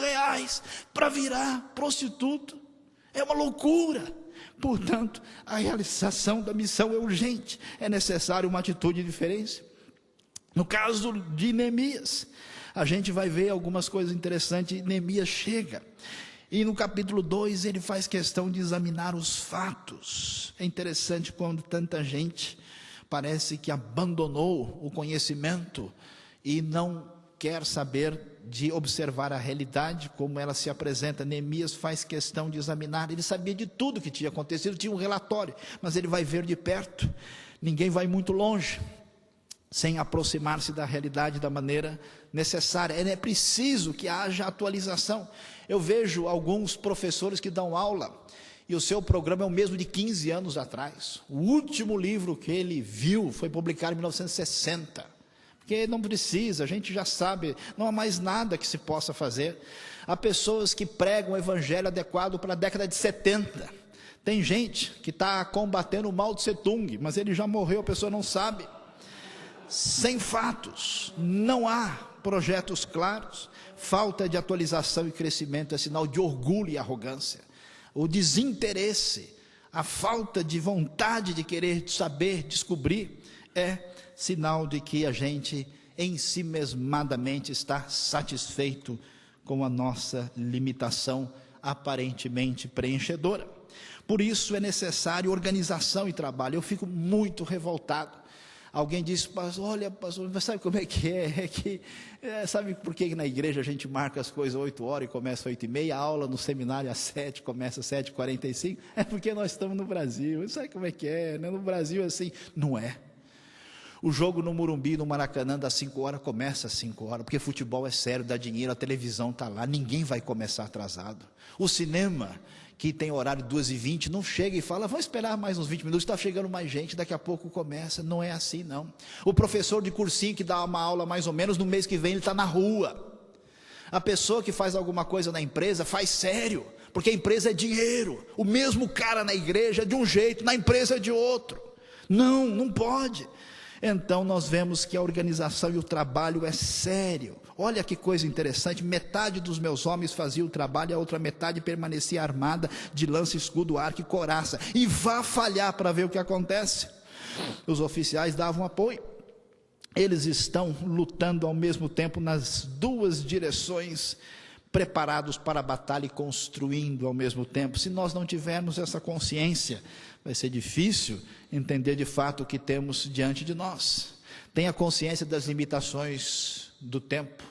para virar prostituta. É uma loucura. Portanto, a realização da missão é urgente. É necessário uma atitude diferente. No caso de Neemias, a gente vai ver algumas coisas interessantes. Neemias chega e no capítulo 2 ele faz questão de examinar os fatos. É interessante quando tanta gente parece que abandonou o conhecimento e não quer saber de observar a realidade como ela se apresenta. Neemias faz questão de examinar. Ele sabia de tudo que tinha acontecido, tinha um relatório, mas ele vai ver de perto. Ninguém vai muito longe sem aproximar-se da realidade da maneira necessária. É preciso que haja atualização. Eu vejo alguns professores que dão aula e o seu programa é o mesmo de 15 anos atrás. O último livro que ele viu foi publicado em 1960. Porque não precisa, a gente já sabe, não há mais nada que se possa fazer. Há pessoas que pregam o evangelho adequado para a década de 70. Tem gente que está combatendo o Mao Tse Tung, mas ele já morreu, a pessoa não sabe. Sem fatos, não há projetos claros. Falta de atualização e crescimento é sinal de orgulho e arrogância. O desinteresse, a falta de vontade de querer saber, descobrir, é sinal de que a gente ensimesmadamente está satisfeito com a nossa limitação aparentemente preenchedora. Por isso é necessário organização e trabalho. Eu fico muito revoltado. Alguém disse: olha, pastor, sabe como é que sabe por que na igreja a gente marca as coisas 8 horas e começa 8h30, a aula no seminário às 7, começa às 7h45? É porque nós estamos no Brasil. Sabe como é que é, né? No Brasil assim, não é. O jogo no Morumbi, no Maracanã, das 5 horas, começa às 5 horas, porque futebol é sério, dá dinheiro, a televisão está lá, ninguém vai começar atrasado. O cinema, que tem horário 2h20, não chega e fala: vamos esperar mais uns 20 minutos, está chegando mais gente, daqui a pouco começa. Não é assim, não. O professor de cursinho que dá uma aula mais ou menos, no mês que vem ele está na rua. A pessoa que faz alguma coisa na empresa, faz sério, porque a empresa é dinheiro. O mesmo cara na igreja é de um jeito, na empresa é de outro. Não pode. Então nós vemos que a organização e o trabalho é sério. Olha que coisa interessante, metade dos meus homens fazia o trabalho, a outra metade permanecia armada de lança, escudo, arco e couraça, e vá falhar para ver o que acontece. Os oficiais davam apoio. Eles estão lutando ao mesmo tempo nas duas direções, preparados para a batalha e construindo ao mesmo tempo. Se nós não tivermos essa consciência, vai ser difícil entender de fato o que temos diante de nós. Tenha consciência das limitações do tempo.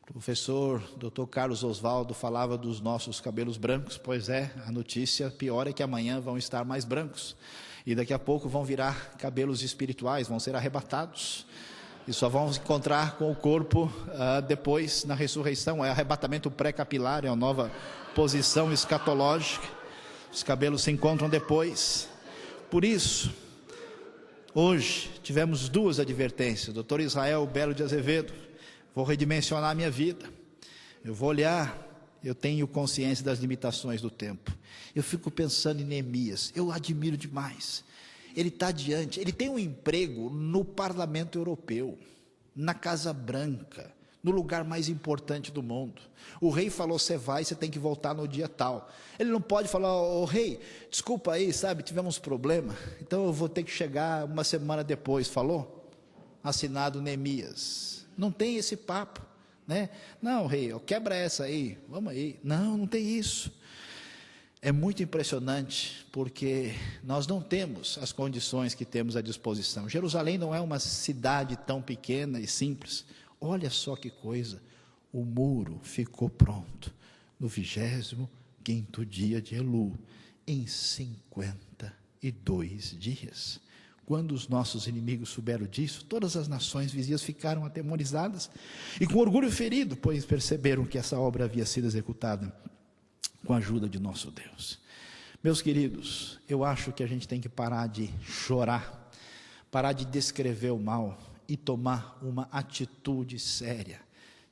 O professor Dr. Carlos Oswaldo falava dos nossos cabelos brancos. Pois é, a notícia pior é que amanhã vão estar mais brancos, e daqui a pouco vão virar cabelos espirituais, vão ser arrebatados, e só vão se encontrar com o corpo depois na ressurreição. É arrebatamento pré-capilar, é a nova posição escatológica. Os cabelos se encontram depois. Por isso, hoje tivemos duas advertências. Dr. Israel Belo de Azevedo: vou redimensionar a minha vida, eu vou olhar, eu tenho consciência das limitações do tempo. Eu fico pensando em Neemias, eu admiro demais. Ele está adiante, ele tem um emprego no Parlamento Europeu, na Casa Branca, no lugar mais importante do mundo. O rei falou: você vai, você tem que voltar no dia tal. Ele não pode falar: ô rei, desculpa aí, sabe, tivemos problema, então eu vou ter que chegar uma semana depois. Falou? Assinado Neemias. Não tem esse papo, né? Não, rei, quebra essa aí, vamos aí. Não tem isso. É muito impressionante, porque nós não temos as condições que temos à disposição. Jerusalém não é uma cidade tão pequena e simples. Olha só que coisa, o muro ficou pronto no 25º dia de Elul, em 52 dias. Quando os nossos inimigos souberam disso, todas as nações vizinhas ficaram atemorizadas e com orgulho ferido, pois perceberam que essa obra havia sido executada com a ajuda de nosso Deus. Meus queridos, eu acho que a gente tem que parar de chorar, parar de descrever o mal e tomar uma atitude séria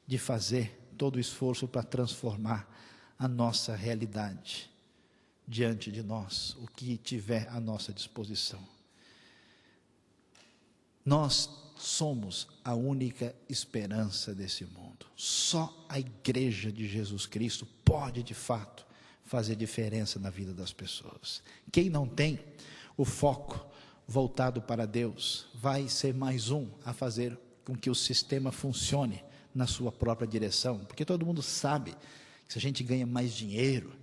de fazer todo o esforço para transformar a nossa realidade. diante de nós o que tiver à nossa disposição. Nós somos a única esperança desse mundo. Só a igreja de Jesus Cristo pode, de fato, fazer diferença na vida das pessoas. Quem não tem o foco voltado para Deus, vai ser mais um a fazer com que o sistema funcione na sua própria direção, porque todo mundo sabe que se a gente ganha mais dinheiro,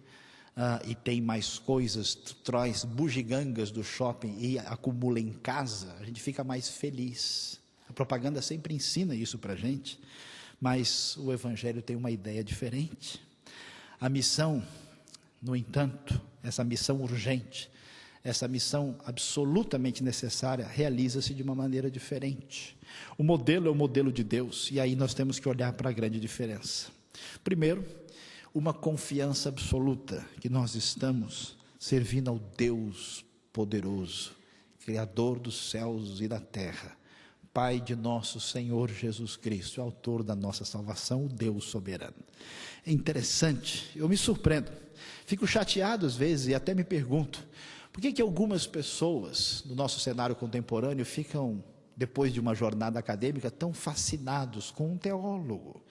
e tem mais coisas, traz bugigangas do shopping e acumula em casa, a gente fica mais feliz. A propaganda sempre ensina isso para a gente, mas o Evangelho tem uma ideia diferente. A missão, no entanto, essa missão urgente, essa missão absolutamente necessária, realiza-se de uma maneira diferente. O modelo é o modelo de Deus, e aí nós temos que olhar para a grande diferença. Primeiro, uma confiança absoluta que nós estamos servindo ao Deus poderoso, Criador dos céus e da terra, Pai de nosso Senhor Jesus Cristo, autor da nossa salvação, o Deus soberano. É interessante, eu me surpreendo, fico chateado às vezes e até me pergunto, por que algumas pessoas no nosso cenário contemporâneo ficam, depois de uma jornada acadêmica, tão fascinados com um teólogo,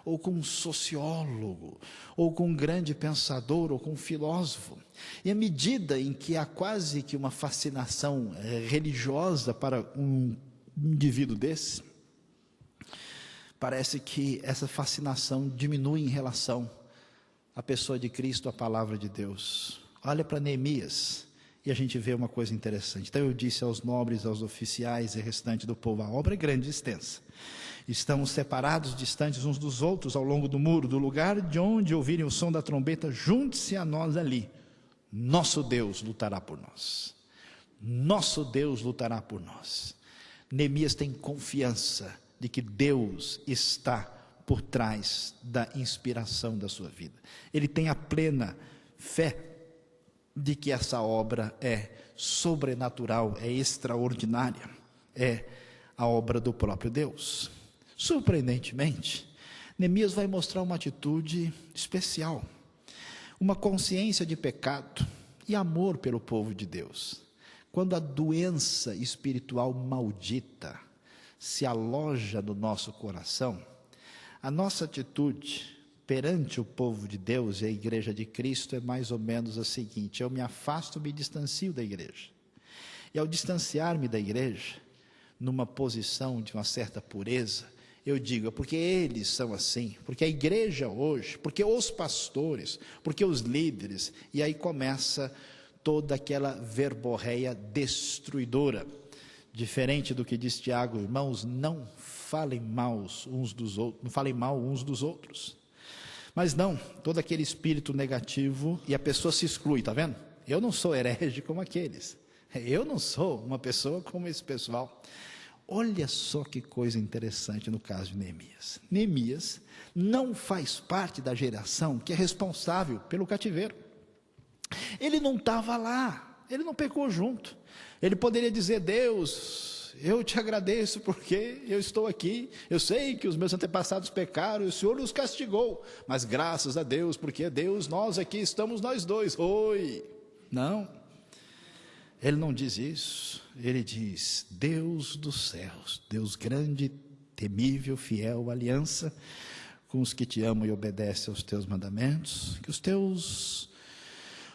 ou com um sociólogo, ou com um grande pensador, ou com um filósofo. E à medida em que há quase que uma fascinação religiosa para um indivíduo desse, parece que essa fascinação diminui em relação à pessoa de Cristo, à palavra de Deus. Olha para Neemias, e a gente vê uma coisa interessante. Então eu disse aos nobres, aos oficiais e restante do povo, a obra é grande e extensa. Estamos separados, distantes uns dos outros ao longo do muro, do lugar de onde ouvirem o som da trombeta, junte-se a nós ali. Nosso Deus lutará por nós. Nosso Deus lutará por nós. Neemias tem confiança de que Deus está por trás da inspiração da sua vida. Ele tem a plena fé de que essa obra é sobrenatural, é extraordinária, é a obra do próprio Deus. Surpreendentemente, Neemias vai mostrar uma atitude especial, uma consciência de pecado e amor pelo povo de Deus. Quando a doença espiritual maldita se aloja no nosso coração, a nossa atitude perante o povo de Deus e a igreja de Cristo é mais ou menos a seguinte: eu me afasto, me distancio da igreja. E ao distanciar-me da igreja, numa posição de uma certa pureza, eu digo, é porque eles são assim, porque a igreja hoje, porque os pastores, porque os líderes, e aí começa toda aquela verborreia destruidora, diferente do que diz Tiago, irmãos, não falem mal uns dos outros, não falem mal uns dos outros, mas não, todo aquele espírito negativo, e a pessoa se exclui, está vendo? Eu não sou herege como aqueles, eu não sou uma pessoa como esse pessoal. Olha só que coisa interessante no caso de Neemias. Neemias não faz parte da geração que é responsável pelo cativeiro. Ele não estava lá, ele não pecou junto. Ele poderia dizer, Deus, eu te agradeço porque eu estou aqui, eu sei que os meus antepassados pecaram e o Senhor os castigou, mas graças a Deus, porque Deus, nós aqui estamos nós dois. Oi, não. Ele não diz isso, ele diz, Deus dos céus, Deus grande, temível, fiel, aliança com os que te amam e obedecem aos teus mandamentos, que os teus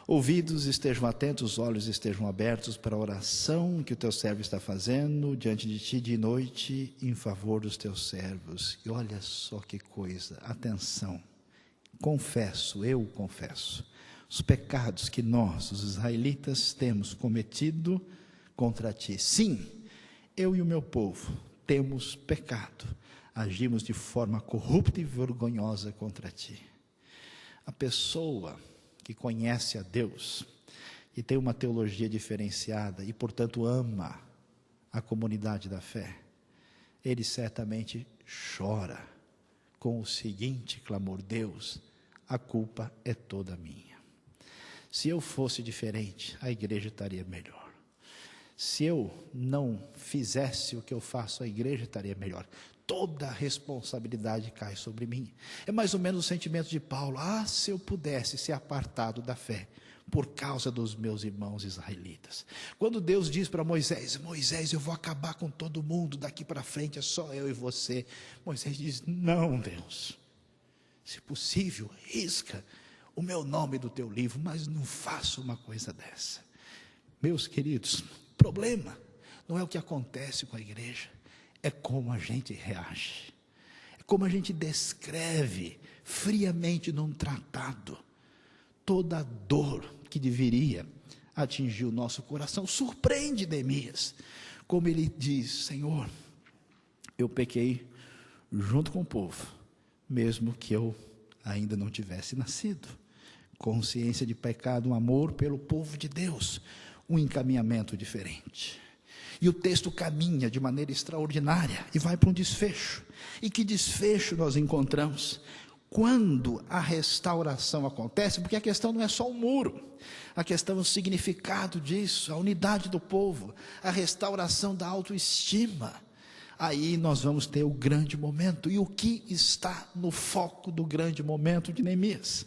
ouvidos estejam atentos, os olhos estejam abertos para a oração que o teu servo está fazendo diante de ti de noite em favor dos teus servos. E olha só que coisa, atenção, eu confesso, os pecados que nós, os israelitas, temos cometido contra ti. Sim, eu e o meu povo temos pecado, agimos de forma corrupta e vergonhosa contra ti. A pessoa que conhece a Deus e tem uma teologia diferenciada e, portanto, ama a comunidade da fé, ele certamente chora com o seguinte clamor: Deus, a culpa é toda minha. Se eu fosse diferente, a igreja estaria melhor. Se eu não fizesse o que eu faço, a igreja estaria melhor. Toda a responsabilidade cai sobre mim. É mais ou menos o sentimento de Paulo: se eu pudesse ser apartado da fé por causa dos meus irmãos israelitas. Quando Deus diz para Moisés: Moisés, eu vou acabar com todo mundo, daqui para frente é só eu e você. Moisés diz: não, Deus, se possível, risca o meu nome do teu livro, mas não faça uma coisa dessa. Meus queridos, o problema não é o que acontece com a igreja, é como a gente reage, é como a gente descreve friamente num tratado toda a dor que deveria atingir o nosso coração. Surpreende Neemias, como ele diz: Senhor, eu pequei junto com o povo, mesmo que eu ainda não tivesse nascido. Consciência de pecado, um amor pelo povo de Deus, um encaminhamento diferente. E o texto caminha de maneira extraordinária e vai para um desfecho. E que desfecho nós encontramos? Quando a restauração acontece, porque a questão não é só o muro, a questão é o significado disso, a unidade do povo, a restauração da autoestima. Aí nós vamos ter o grande momento. E o que está no foco do grande momento de Neemias?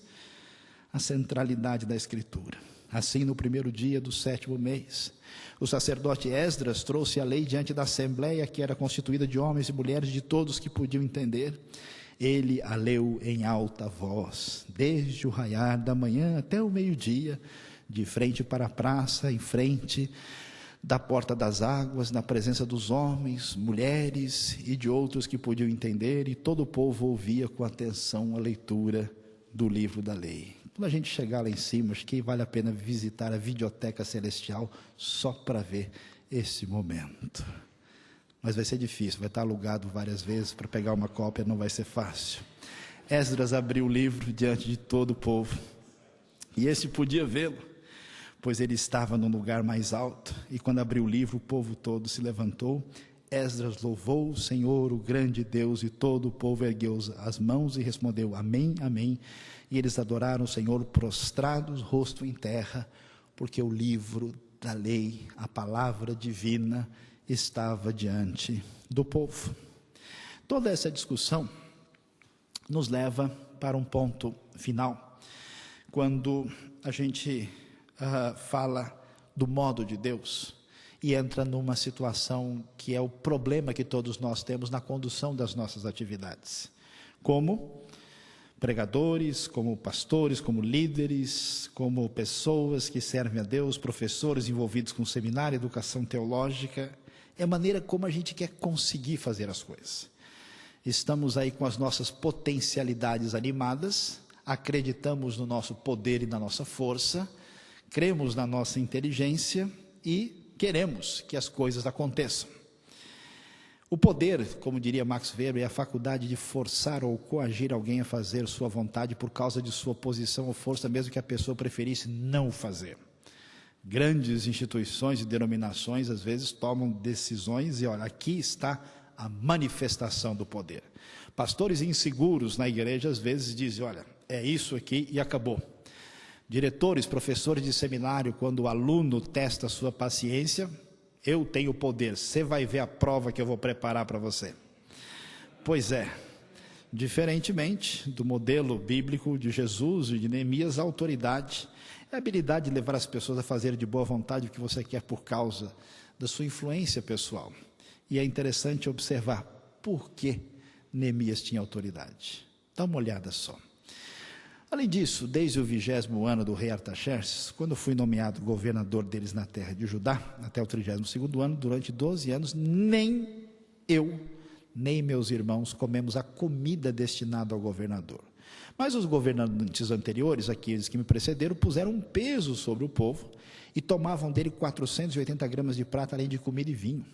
A centralidade da Escritura. Assim, no primeiro dia do 7º mês, o sacerdote Esdras trouxe a lei diante da assembleia, que era constituída de homens e mulheres de todos que podiam entender. Ele a leu em alta voz, desde o raiar da manhã até o meio-dia, de frente para a praça, em frente da porta das águas, na presença dos homens, mulheres e de outros que podiam entender, e todo o povo ouvia com atenção a leitura do livro da lei. Quando a gente chegar lá em cima, acho que vale a pena visitar a videoteca celestial só para ver esse momento. Mas vai ser difícil, vai estar alugado várias vezes, para pegar uma cópia não vai ser fácil. Esdras abriu o livro diante de todo o povo, e esse podia vê-lo, pois ele estava no lugar mais alto, e quando abriu o livro, o povo todo se levantou. Esdras louvou o Senhor, o grande Deus, e todo o povo ergueu as mãos e respondeu: amém, amém. E eles adoraram o Senhor prostrados, rosto em terra, porque o livro da lei, a palavra divina, estava diante do povo. Toda essa discussão nos leva para um ponto final, quando a gente fala do modo de Deus e entra numa situação que é o problema que todos nós temos na condução das nossas atividades, como pregadores, como pastores, como líderes, como pessoas que servem a Deus, professores envolvidos com seminário, educação teológica. É a maneira como a gente quer conseguir fazer as coisas. Estamos aí com as nossas potencialidades animadas, acreditamos no nosso poder e na nossa força, cremos na nossa inteligência e queremos que as coisas aconteçam. O poder, como diria Max Weber, é a faculdade de forçar ou coagir alguém a fazer sua vontade por causa de sua posição ou força, mesmo que a pessoa preferisse não fazer. Grandes instituições e denominações, às vezes, tomam decisões e, olha, aqui está a manifestação do poder. Pastores inseguros na igreja, às vezes, dizem: olha, é isso aqui e acabou. Diretores, professores de seminário, quando o aluno testa a sua paciência: eu tenho poder, você vai ver a prova que eu vou preparar para você. Pois é, diferentemente do modelo bíblico de Jesus e de Neemias, a autoridade é a habilidade de levar as pessoas a fazer de boa vontade o que você quer por causa da sua influência pessoal. E é interessante observar por que Neemias tinha autoridade. Dá uma olhada só. Além disso, desde o 20º ano do rei Artaxerxes, quando fui nomeado governador deles na terra de Judá, até o 32º ano, durante 12 anos, nem eu, nem meus irmãos comemos a comida destinada ao governador. Mas os governantes anteriores, aqueles que me precederam, puseram um peso sobre o povo e tomavam dele 480 gramas de prata, além de comida e vinho.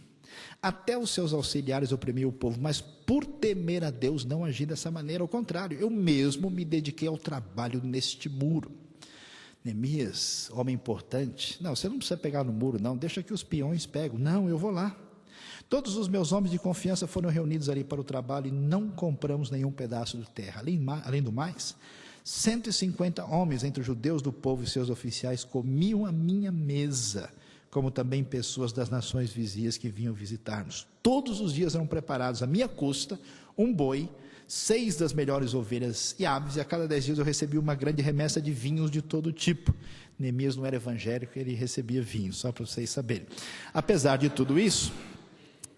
Até os seus auxiliares oprimiam o povo, mas por temer a Deus não agi dessa maneira. Ao contrário, eu mesmo me dediquei ao trabalho neste muro. Neemias, homem importante: não, você não precisa pegar no muro, não, deixa que os peões pegam. Não, eu vou lá. Todos os meus homens de confiança foram reunidos ali para o trabalho e não compramos nenhum pedaço de terra. Além do mais, 150 homens entre os judeus do povo e seus oficiais comiam a minha mesa, como também pessoas das nações vizinhas que vinham visitar-nos. Todos os dias eram preparados à minha custa um boi, 6 das melhores ovelhas e aves, e a cada 10 dias eu recebia uma grande remessa de vinhos de todo tipo. Neemias não era evangélico, ele recebia vinho, só para vocês saberem. Apesar de tudo isso,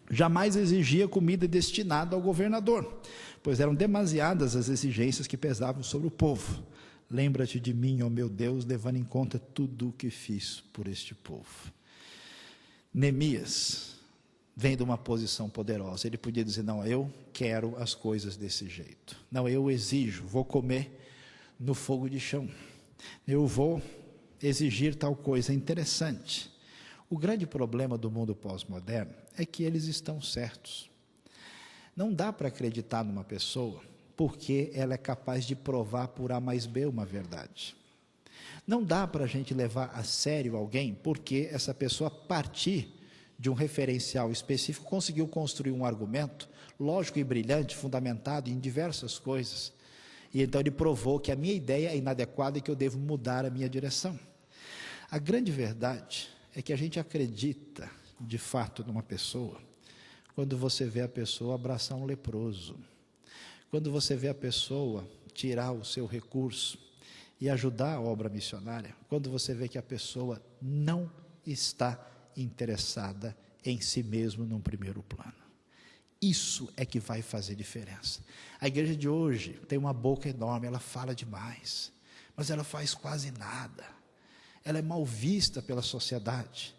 jamais exigia comida destinada ao governador, pois eram demasiadas as exigências que pesavam sobre o povo. Lembra-te de mim, ó meu Deus, levando em conta tudo o que fiz por este povo. Neemias vem de uma posição poderosa, ele podia dizer, não, eu quero as coisas desse jeito, não, eu exijo, vou comer no fogo de chão, eu vou exigir tal coisa. Interessante, o grande problema do mundo pós-moderno é que eles estão certos. Não dá para acreditar numa pessoa porque ela é capaz de provar por A mais B uma verdade. Não dá para a gente levar a sério alguém porque essa pessoa, a partir de um referencial específico, conseguiu construir um argumento lógico e brilhante, fundamentado em diversas coisas, e então ele provou que a minha ideia é inadequada e que eu devo mudar a minha direção. A grande verdade é que a gente acredita de fato numa pessoa quando você vê a pessoa abraçar um leproso, quando você vê a pessoa tirar o seu recurso e ajudar a obra missionária, quando você vê que a pessoa não está interessada em si mesmo num primeiro plano. Isso é que vai fazer diferença. A igreja de hoje tem uma boca enorme, ela fala demais, mas ela faz quase nada. Ela é mal vista pela sociedade,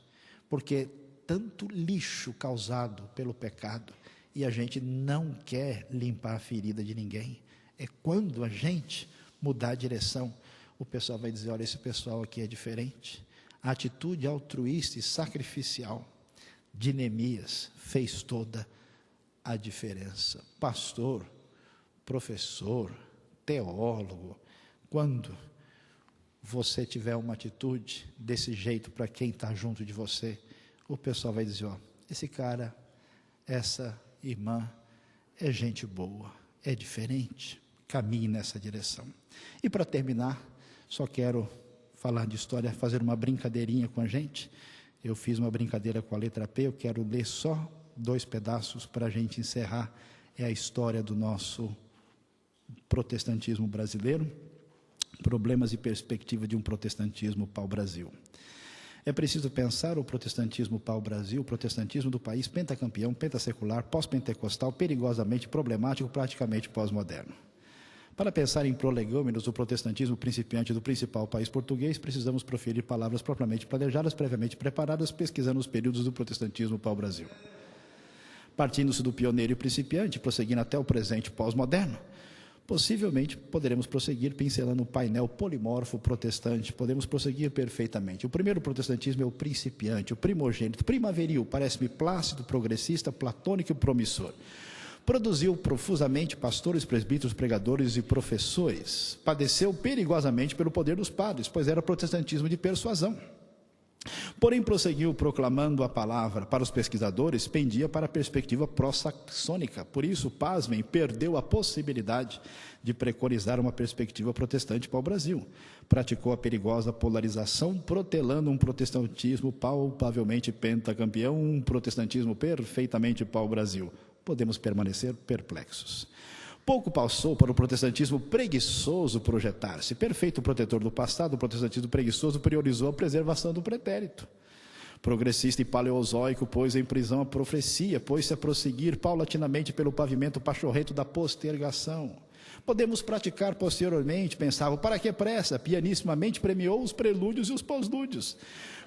porque tanto lixo causado pelo pecado, e a gente não quer limpar a ferida de ninguém. É quando a gente mudar a direção, o pessoal vai dizer, olha, esse pessoal aqui é diferente. A atitude altruísta e sacrificial de Neemias fez toda a diferença. Pastor, professor, teólogo, quando você tiver uma atitude desse jeito para quem está junto de você, o pessoal vai dizer, ó, esse cara, essa irmã é gente boa, é diferente, caminhe nessa direção. E para terminar, só quero falar de história, fazer uma brincadeirinha com a gente. Eu fiz uma brincadeira com a letra P, eu quero ler só 2 pedaços para a gente encerrar. É a história do nosso protestantismo brasileiro, problemas e perspectiva de um protestantismo pau-brasil. É preciso pensar o protestantismo pau-brasil, o protestantismo do país pentacampeão, pentasecular, pós-pentecostal, perigosamente problemático, praticamente pós-moderno. Para pensar em prolegômenos do protestantismo principiante do principal país português, precisamos proferir palavras propriamente planejadas, previamente preparadas, pesquisando os períodos do protestantismo pau-brasil. Partindo-se do pioneiro e principiante, prosseguindo até o presente pós-moderno, possivelmente poderemos prosseguir pincelando o painel polimorfo protestante, podemos prosseguir perfeitamente. O primeiro protestantismo é o principiante, o primogênito, primaveril, parece-me plácido, progressista, platônico e promissor. Produziu profusamente pastores, presbíteros, pregadores e professores. Padeceu perigosamente pelo poder dos padres, pois era protestantismo de persuasão. Porém, prosseguiu proclamando a palavra. Para os pesquisadores, pendia para a perspectiva pró-saxônica. Por isso, pasmem, perdeu a possibilidade de preconizar uma perspectiva protestante para o Brasil. Praticou a perigosa polarização, protelando um protestantismo palpavelmente pentacampeão, um protestantismo perfeitamente pau-brasil. Podemos permanecer perplexos. Pouco passou para o protestantismo preguiçoso projetar-se. Perfeito protetor do passado, o protestantismo preguiçoso priorizou a preservação do pretérito. Progressista e paleozoico pôs em prisão a profecia, pôs-se a prosseguir paulatinamente pelo pavimento pachorrento da postergação. Podemos praticar posteriormente, pensava, para que pressa? Pianissimamente premiou os prelúdios e os pós-lúdios.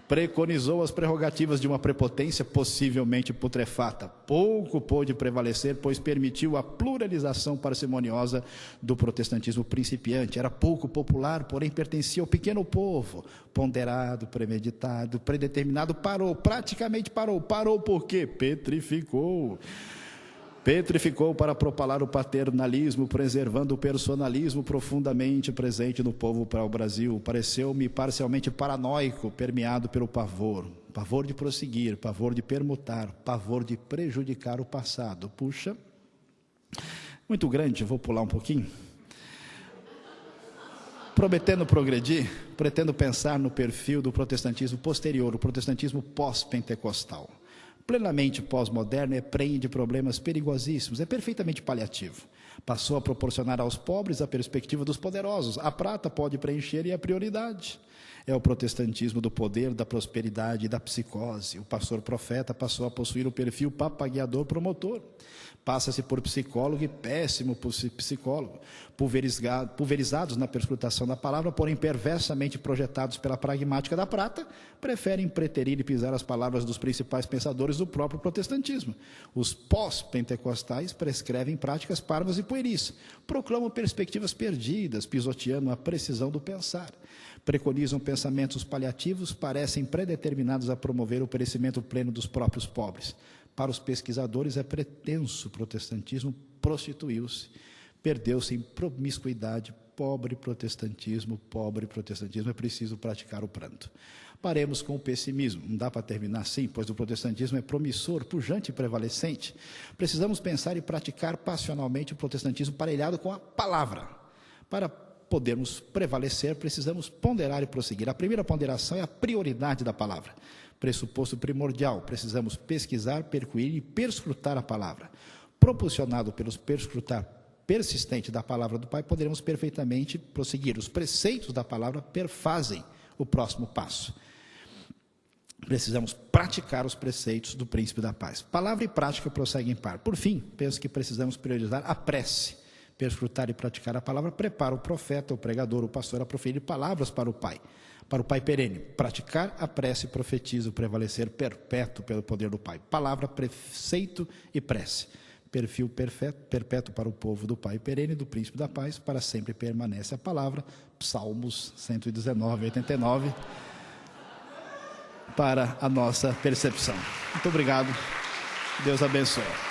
Preconizou as prerrogativas de uma prepotência possivelmente putrefata. Pouco pôde prevalecer, pois permitiu a pluralização parcimoniosa do protestantismo principiante. Era pouco popular, porém pertencia ao pequeno povo. Ponderado, premeditado, predeterminado, parou, praticamente parou. Parou por quê? Petrificou. Petrificou para propalar o paternalismo, preservando o personalismo profundamente presente no povo para o Brasil. Pareceu-me parcialmente paranoico, permeado pelo pavor. Pavor de prosseguir, pavor de permutar, pavor de prejudicar o passado. Puxa, muito grande, vou pular um pouquinho. Prometendo progredir, pretendo pensar no perfil do protestantismo posterior, o protestantismo pós-pentecostal. Plenamente pós-moderno, empreende problemas perigosíssimos, é perfeitamente paliativo. Passou a proporcionar aos pobres a perspectiva dos poderosos. A prata pode preencher e é prioridade. é o protestantismo do poder, da prosperidade e da psicose. O pastor profeta passou a possuir o perfil papagueador promotor. Passa-se por psicólogo e péssimo psicólogo, pulverizados na perscrutação da palavra, porém perversamente projetados pela pragmática da prata, preferem preterir e pisar as palavras dos principais pensadores do próprio protestantismo. Os pós-pentecostais prescrevem práticas parvas e pueris, proclamam perspectivas perdidas, pisoteando a precisão do pensar. Preconizam pensamentos paliativos, parecem predeterminados a promover o perecimento pleno dos próprios pobres. Para os pesquisadores é pretenso, o protestantismo prostituiu-se, perdeu-se em promiscuidade, pobre protestantismo, é preciso praticar o pranto. Paremos com o pessimismo, não dá para terminar assim, pois o protestantismo é promissor, pujante e prevalecente. Precisamos pensar e praticar passionalmente o protestantismo parelhado com a palavra. Para podermos prevalecer, precisamos ponderar e prosseguir. A primeira ponderação é a prioridade da palavra. Pressuposto primordial, precisamos pesquisar, percuir e perscrutar a palavra. Propulsionado pelo perscrutar persistente da palavra do Pai, poderemos perfeitamente prosseguir. Os preceitos da palavra perfazem o próximo passo. Precisamos praticar os preceitos do Príncipe da Paz. Palavra e prática prosseguem par. Por fim, penso que precisamos priorizar a prece. Perscrutar e praticar a palavra prepara o profeta, o pregador, o pastor a proferir palavras para o Pai perene. Praticar a prece profetiza o prevalecer perpétuo pelo poder do Pai. Palavra, preceito e prece. Perfil perpétuo para o povo do Pai perene, do Príncipe da Paz, para sempre permanece a palavra. Salmos 119, 89, para a nossa percepção. Muito obrigado. Deus abençoe.